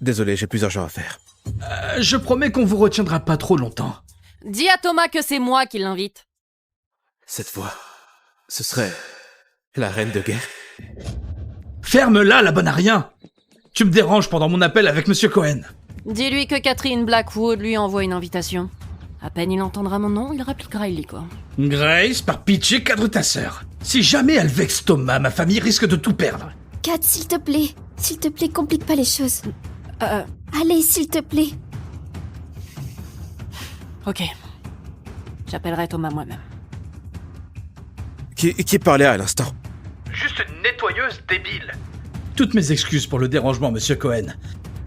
Désolé, j'ai plusieurs gens à faire. Je promets qu'on vous retiendra pas trop longtemps. Dis à Thomas que c'est moi qui l'invite. Cette fois, ce serait la reine de guerre. Ferme-la, la bonne à rien. Tu me déranges pendant mon appel avec Monsieur Cohen. Dis-lui que Catherine Blackwood lui envoie une invitation. À peine il entendra mon nom, il répliquera Illico. Grace, par pitié, cadre ta sœur. Si jamais elle vexe Thomas, ma famille risque de tout perdre. Kat, s'il te plaît, complique pas les choses. Allez, s'il te plaît. Ok. J'appellerai Thomas moi-même. Qui parlait à l'instant? Juste une nettoyeuse débile. Toutes mes excuses pour le dérangement, Monsieur Cohen.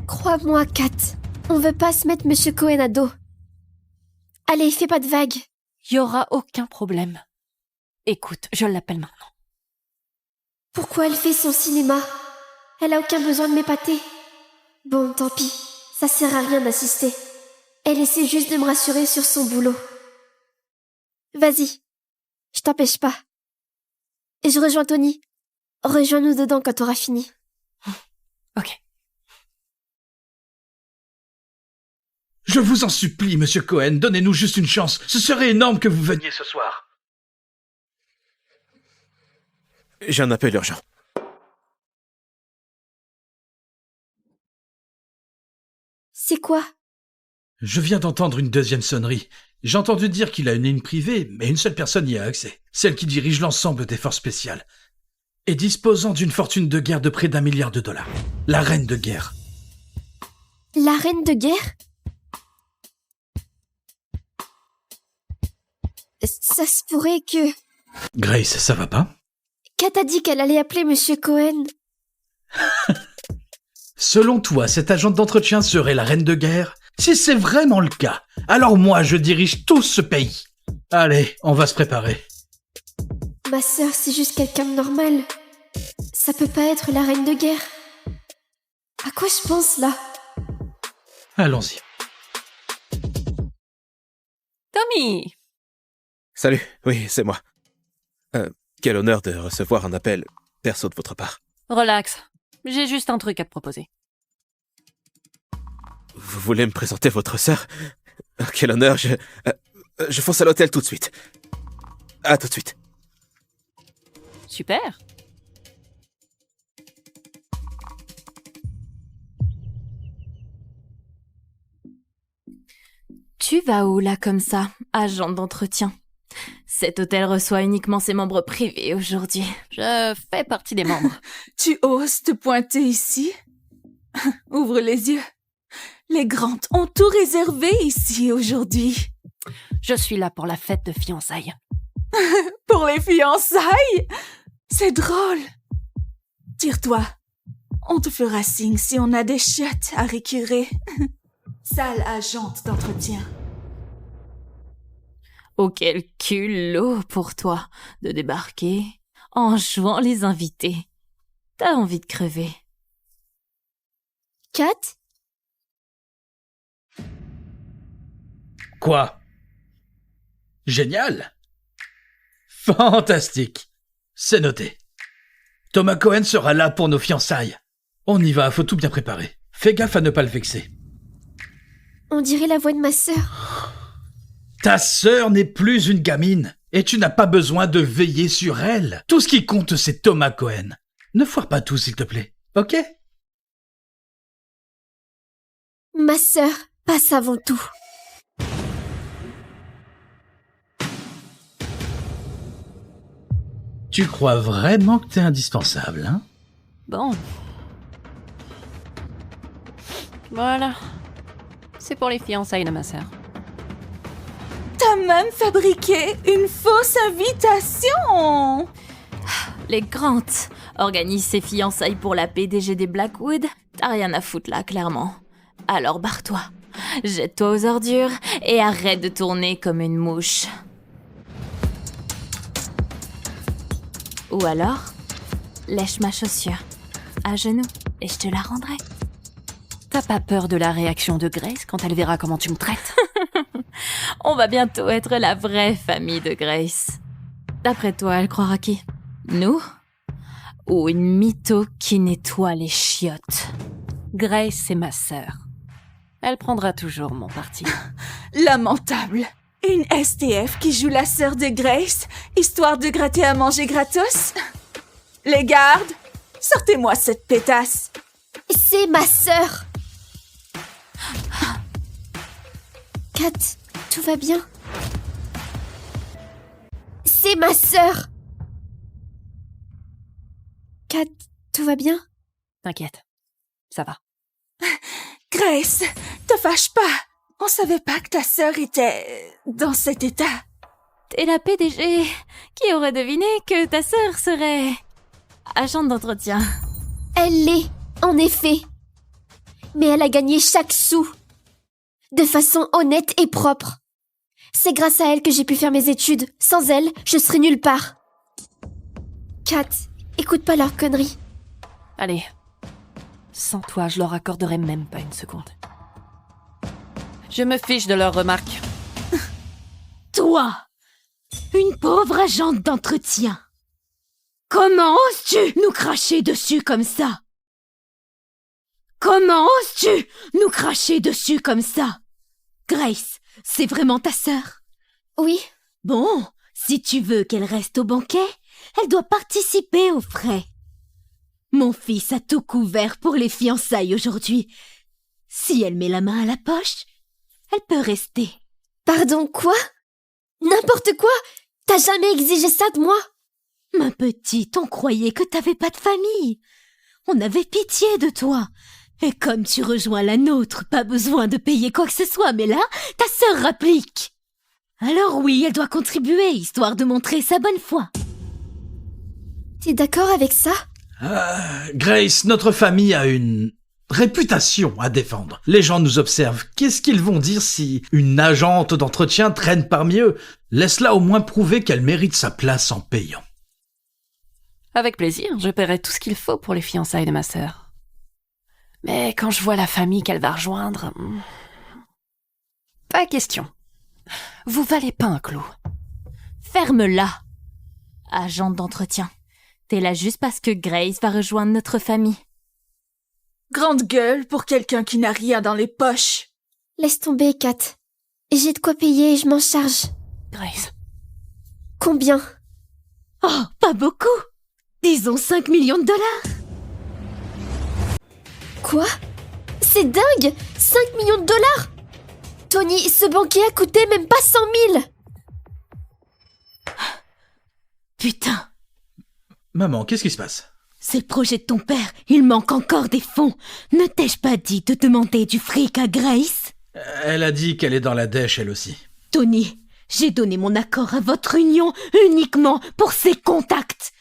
Crois-moi, Kat. On veut pas se mettre Monsieur Cohen à dos. Allez, fais pas de vagues. Y aura aucun problème. Écoute, je l'appelle maintenant. Pourquoi elle fait son cinéma? Elle a aucun besoin de m'épater. Bon, tant pis. Ça sert à rien d'assister. Elle essaie juste de me rassurer sur son boulot. Vas-y, je t'empêche pas. Et je rejoins Tony. Rejoins-nous dedans quand t'auras fini. Ok. Je vous en supplie, monsieur Cohen, donnez-nous juste une chance. Ce serait énorme que vous veniez ce soir. J'ai un appel urgent. C'est quoi? Je viens d'entendre une deuxième sonnerie. J'ai entendu dire qu'il a une ligne privée, mais une seule personne y a accès. Celle qui dirige l'ensemble des forces spéciales. Et disposant d'une fortune de guerre de près d'1 milliard de dollars. La reine de guerre. La reine de guerre? Ça se pourrait que... Grace, ça va pas? Kat a dit qu'elle allait appeler Monsieur Cohen. Selon toi, cette agente d'entretien serait la reine de guerre? Si c'est vraiment le cas, alors moi je dirige tout ce pays. Allez, on va se préparer. Ma sœur, c'est juste quelqu'un de normal. Ça peut pas être la reine de guerre. À quoi je pense là? Allons-y. Tommy! Salut, oui, c'est moi. Quel honneur de recevoir un appel perso de votre part. Relax. J'ai juste un truc à te proposer. Vous voulez me présenter votre sœur? Quel honneur, je fonce à l'hôtel tout de suite. À tout de suite. Super. Tu vas où là comme ça, agent d'entretien? Cet hôtel reçoit uniquement ses membres privés aujourd'hui. Je fais partie des membres. Tu oses te pointer ici? Ouvre les yeux. Les Grant ont tout réservé ici aujourd'hui. Je suis là pour la fête de fiançailles. Pour les fiançailles? C'est drôle. Tire-toi. On te fera signe si on a des chiottes à récurer. Sale agente d'entretien. Oh, quel culot pour toi de débarquer en jouant les invités. T'as envie de crever. Kat? Quoi? Génial! Fantastique! C'est noté. Thomas Cohen sera là pour nos fiançailles. On y va, faut tout bien préparer. Fais gaffe à ne pas le vexer. On dirait la voix de ma sœur. Ta sœur n'est plus une gamine, et tu n'as pas besoin de veiller sur elle. Tout ce qui compte, c'est Thomas Cohen. Ne foire pas tout, s'il te plaît, ok? Ma sœur passe avant tout. Tu crois vraiment que t'es indispensable, hein? Bon. Voilà. C'est pour les fiançailles de ma sœur. T'as même fabriqué une fausse invitation! Les Grant organisent ses fiançailles pour la PDG des Blackwood. T'as rien à foutre là, clairement. Alors barre-toi, jette-toi aux ordures et arrête de tourner comme une mouche. Ou alors, lèche ma chaussure, à genoux, et je te la rendrai. T'as pas peur de la réaction de Grace quand elle verra comment tu me traites? On va bientôt être la vraie famille de Grace. D'après toi, elle croira qui? Nous? Ou une mytho qui nettoie les chiottes? Grace, c'est ma sœur. Elle prendra toujours mon parti. Lamentable. Une STF qui joue la sœur de Grace, histoire de gratter à manger gratos? Les gardes, sortez-moi cette pétasse. C'est ma sœur. Kat, tout va bien? C'est ma sœur. Kat, tout va bien? T'inquiète, ça va. Grace, te fâche pas. On savait pas que ta sœur était dans cet état. T'es la PDG. Qui aurait deviné que ta sœur serait agente d'entretien? Elle l'est, en effet. Mais elle a gagné chaque sou. De façon honnête et propre. C'est grâce à elle que j'ai pu faire mes études. Sans elle, je serais nulle part. Kat, écoute pas leurs conneries. Allez. Sans toi, je leur accorderai même pas une seconde. Je me fiche de leurs remarques. Toi, une pauvre agente d'entretien. Comment oses-tu nous cracher dessus comme ça? Comment oses-tu nous cracher dessus comme ça? Grace, c'est vraiment ta sœur? Oui. Bon, si tu veux qu'elle reste au banquet, elle doit participer aux frais. Mon fils a tout couvert pour les fiançailles aujourd'hui. Si elle met la main à la poche, elle peut rester. Pardon, quoi? N'importe quoi? T'as jamais exigé ça de moi? Ma petite, on croyait que t'avais pas de famille. On avait pitié de toi. Et comme tu rejoins la nôtre, pas besoin de payer quoi que ce soit, mais là, ta sœur rapplique. Alors oui, elle doit contribuer, histoire de montrer sa bonne foi. T'es d'accord avec ça? Grace, notre famille a une réputation à défendre. Les gens nous observent. Qu'est-ce qu'ils vont dire si une agente d'entretien traîne parmi eux? Laisse-la au moins prouver qu'elle mérite sa place en payant. Avec plaisir, je paierai tout ce qu'il faut pour les fiançailles de ma sœur. Mais quand je vois la famille qu'elle va rejoindre... Pas question. Vous valez pas un clou. Ferme-la, agente d'entretien. T'es là juste parce que Grace va rejoindre notre famille. Grande gueule pour quelqu'un qui n'a rien dans les poches. Laisse tomber, Kat. J'ai de quoi payer et je m'en charge. Grace. Combien? Oh, pas beaucoup. Disons 5 millions de dollars. Quoi? C'est dingue! 5 millions de dollars! Tony, ce banquier a coûté même pas 100 000! Putain. Maman, qu'est-ce qui se passe? C'est le projet de ton père. Il manque encore des fonds. Ne t'ai-je pas dit de demander du fric à Grace? Elle a dit qu'elle est dans la dèche, elle aussi. Tony, j'ai donné mon accord à votre union uniquement pour ses contacts.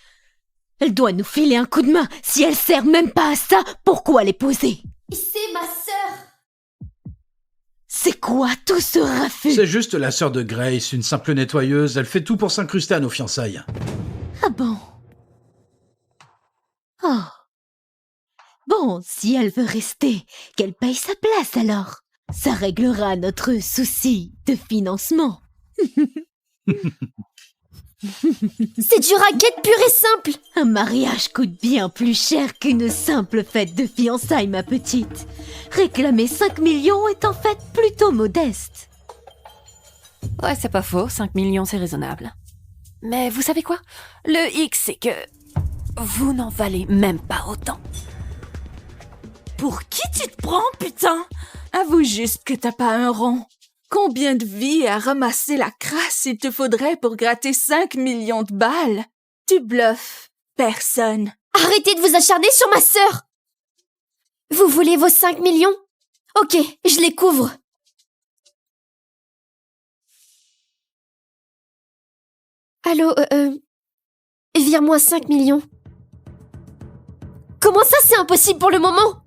Elle doit nous filer un coup de main. Si elle sert même pas à ça, pourquoi l'épouser? C'est ma sœur! C'est quoi tout ce raffut? C'est juste la sœur de Grace, une simple nettoyeuse. Elle fait tout pour s'incruster à nos fiançailles. Ah bon? Oh. Bon, si elle veut rester, qu'elle paye sa place alors. Ça réglera notre souci de financement. C'est du racket pur et simple! Un mariage coûte bien plus cher qu'une simple fête de fiançailles, ma petite. Réclamer 5 millions est en fait plutôt modeste. Ouais, c'est pas faux, 5 millions c'est raisonnable. Mais vous savez quoi? Le hic, c'est que... vous n'en valez même pas autant. Pour qui tu te prends, putain? Avoue juste que t'as pas un rond. Combien de vies à ramasser la crasse il te faudrait pour gratter 5 millions de balles? Tu bluffes. Personne. Arrêtez de vous acharner sur ma sœur! Vous voulez vos 5 millions? Ok, je les couvre. Allô, vire-moi 5 millions. Comment ça, c'est impossible pour le moment?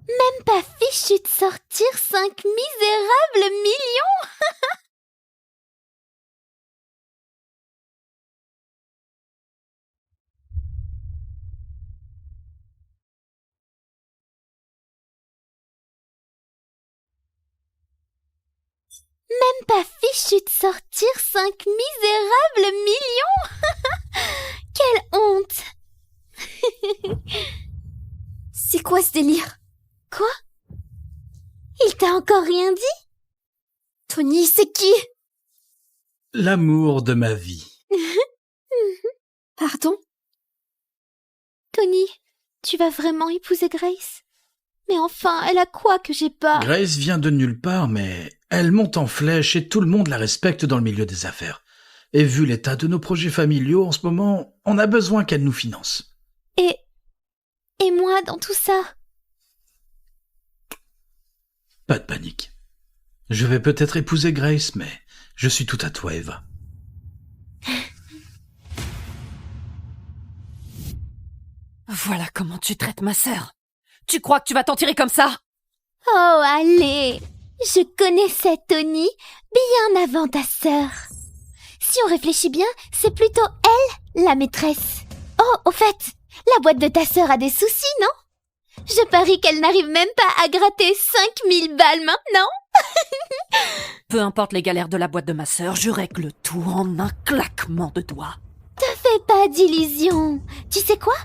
Même pas fichu de sortir 5 misérables millions. Même pas fichu de sortir 5 misérables millions. Quelle honte. C'est quoi ce délire? Quoi? Il t'a encore rien dit? Tony, c'est qui? L'amour de ma vie. Pardon? Tony, tu vas vraiment épouser Grace? Mais enfin, elle a quoi que j'ai pas? Grace vient de nulle part, mais elle monte en flèche et tout le monde la respecte dans le milieu des affaires. Et vu l'état de nos projets familiaux en ce moment, on a besoin qu'elle nous finance. Et moi dans tout ça? Pas de panique. Je vais peut-être épouser Grace, mais je suis tout à toi, Eva. Voilà comment tu traites ma sœur. Tu crois que tu vas t'en tirer comme ça? Oh, allez! Je connaissais Tony bien avant ta sœur. Si on réfléchit bien, c'est plutôt elle, la maîtresse. Oh, au fait, la boîte de ta sœur a des soucis, non? Je parie qu'elle n'arrive même pas à gratter 5000 balles maintenant. Peu importe les galères de la boîte de ma sœur, je règle tout en un claquement de doigts. Te fais pas d'illusions. Tu sais quoi?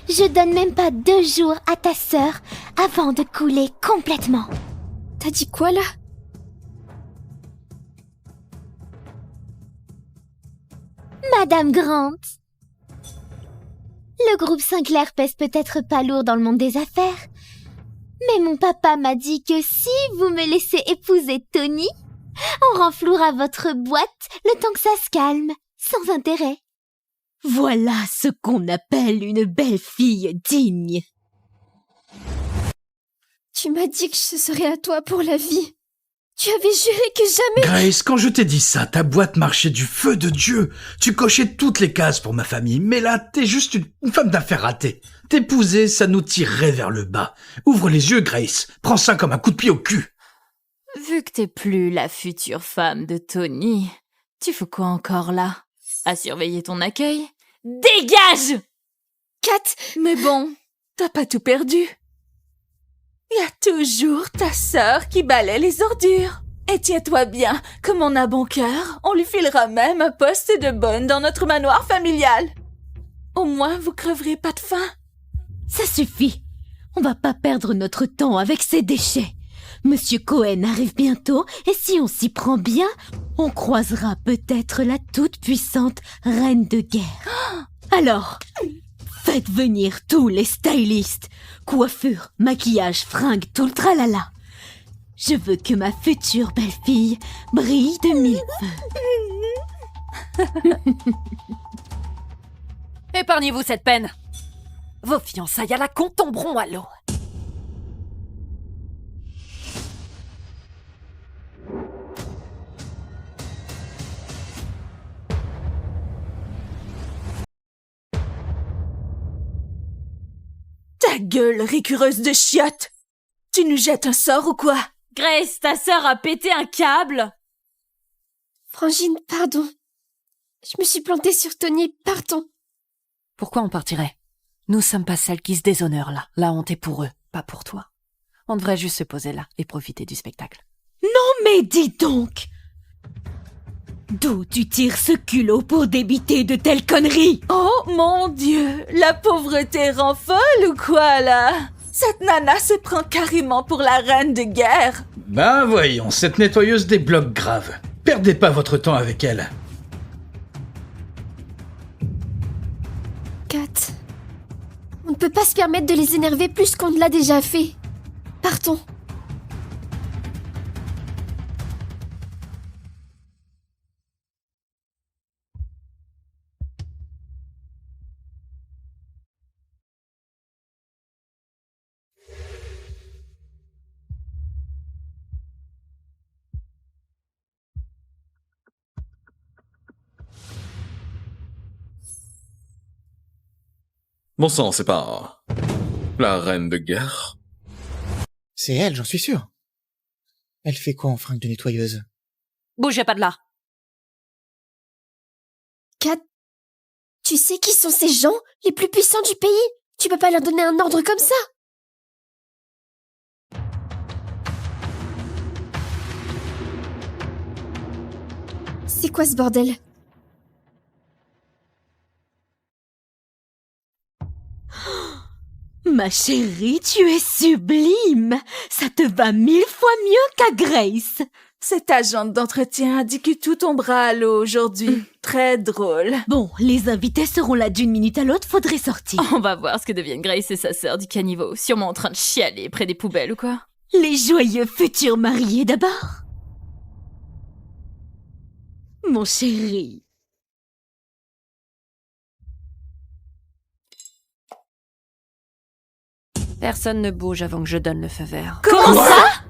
Je donne même pas 2 jours à ta sœur avant de couler complètement. T'as dit quoi là? Madame Grant. Le groupe Sinclair pèse peut-être pas lourd dans le monde des affaires, mais mon papa m'a dit que si vous me laissez épouser Tony, on renflouera votre boîte le temps que ça se calme, sans intérêt. Voilà ce qu'on appelle une belle fille digne. Tu m'as dit que je serais à toi pour la vie. Tu avais juré que jamais... Grace, quand je t'ai dit ça, ta boîte marchait du feu de Dieu. Tu cochais toutes les cases pour ma famille, mais là, t'es juste une femme d'affaires ratée. T'épouser, ça nous tirerait vers le bas. Ouvre les yeux, Grace. Prends ça comme un coup de pied au cul. Vu que t'es plus la future femme de Tony, tu fais quoi encore là? À surveiller ton accueil? Dégage! Kat! Mais bon, t'as pas tout perdu. Y a toujours ta sœur qui balaie les ordures. Et tiens-toi bien, comme on a bon cœur, on lui filera même un poste de bonne dans notre manoir familial. Au moins, vous creverez pas de faim. Ça suffit. On va pas perdre notre temps avec ces déchets. Monsieur Cohen arrive bientôt et si on s'y prend bien, on croisera peut-être la toute-puissante reine de guerre. Alors, faites venir tous les stylistes, coiffure, maquillage, fringues, tout le tralala. Je veux que ma future belle-fille brille de mille feux. Épargnez-vous cette peine. Vos fiançailles à la con tomberont à l'eau. Ta gueule, récureuse de chiottes! Tu nous jettes un sort ou quoi? Grace, ta sœur a pété un câble. Frangine, pardon. Je me suis plantée sur Tony, partons. Pourquoi on partirait? Nous sommes pas celles qui se déshonorent là. La honte est pour eux, pas pour toi. On devrait juste se poser là et profiter du spectacle. Non mais dis donc! D'où tu tires ce culot pour débiter de telles conneries? Oh mon Dieu, la pauvreté rend folle ou quoi là? Cette nana se prend carrément pour la reine de guerre. Ben voyons, cette nettoyeuse débloque grave. Perdez pas votre temps avec elle. Kat, on ne peut pas se permettre de les énerver plus qu'on ne l'a déjà fait. Partons. Bon sang, c'est pas... la reine de guerre? C'est elle, j'en suis sûr. Elle fait quoi en fringue de nettoyeuse? Bougez pas de là. Kat, tu sais qui sont ces gens les plus puissants du pays? Tu peux pas leur donner un ordre comme ça? C'est quoi ce bordel? Ma chérie, tu es sublime! Ça te va 1000 fois mieux qu'à Grace! Cette agente d'entretien a dit que tout tombera à l'eau aujourd'hui. Très drôle. Bon, les invités seront là d'une minute à l'autre, faudrait sortir. On va voir ce que deviennent Grace et sa sœur du caniveau, sûrement en train de chialer près des poubelles ou quoi. Les joyeux futurs mariés d'abord. Mon chéri. Personne ne bouge avant que je donne le feu vert. Comment ça?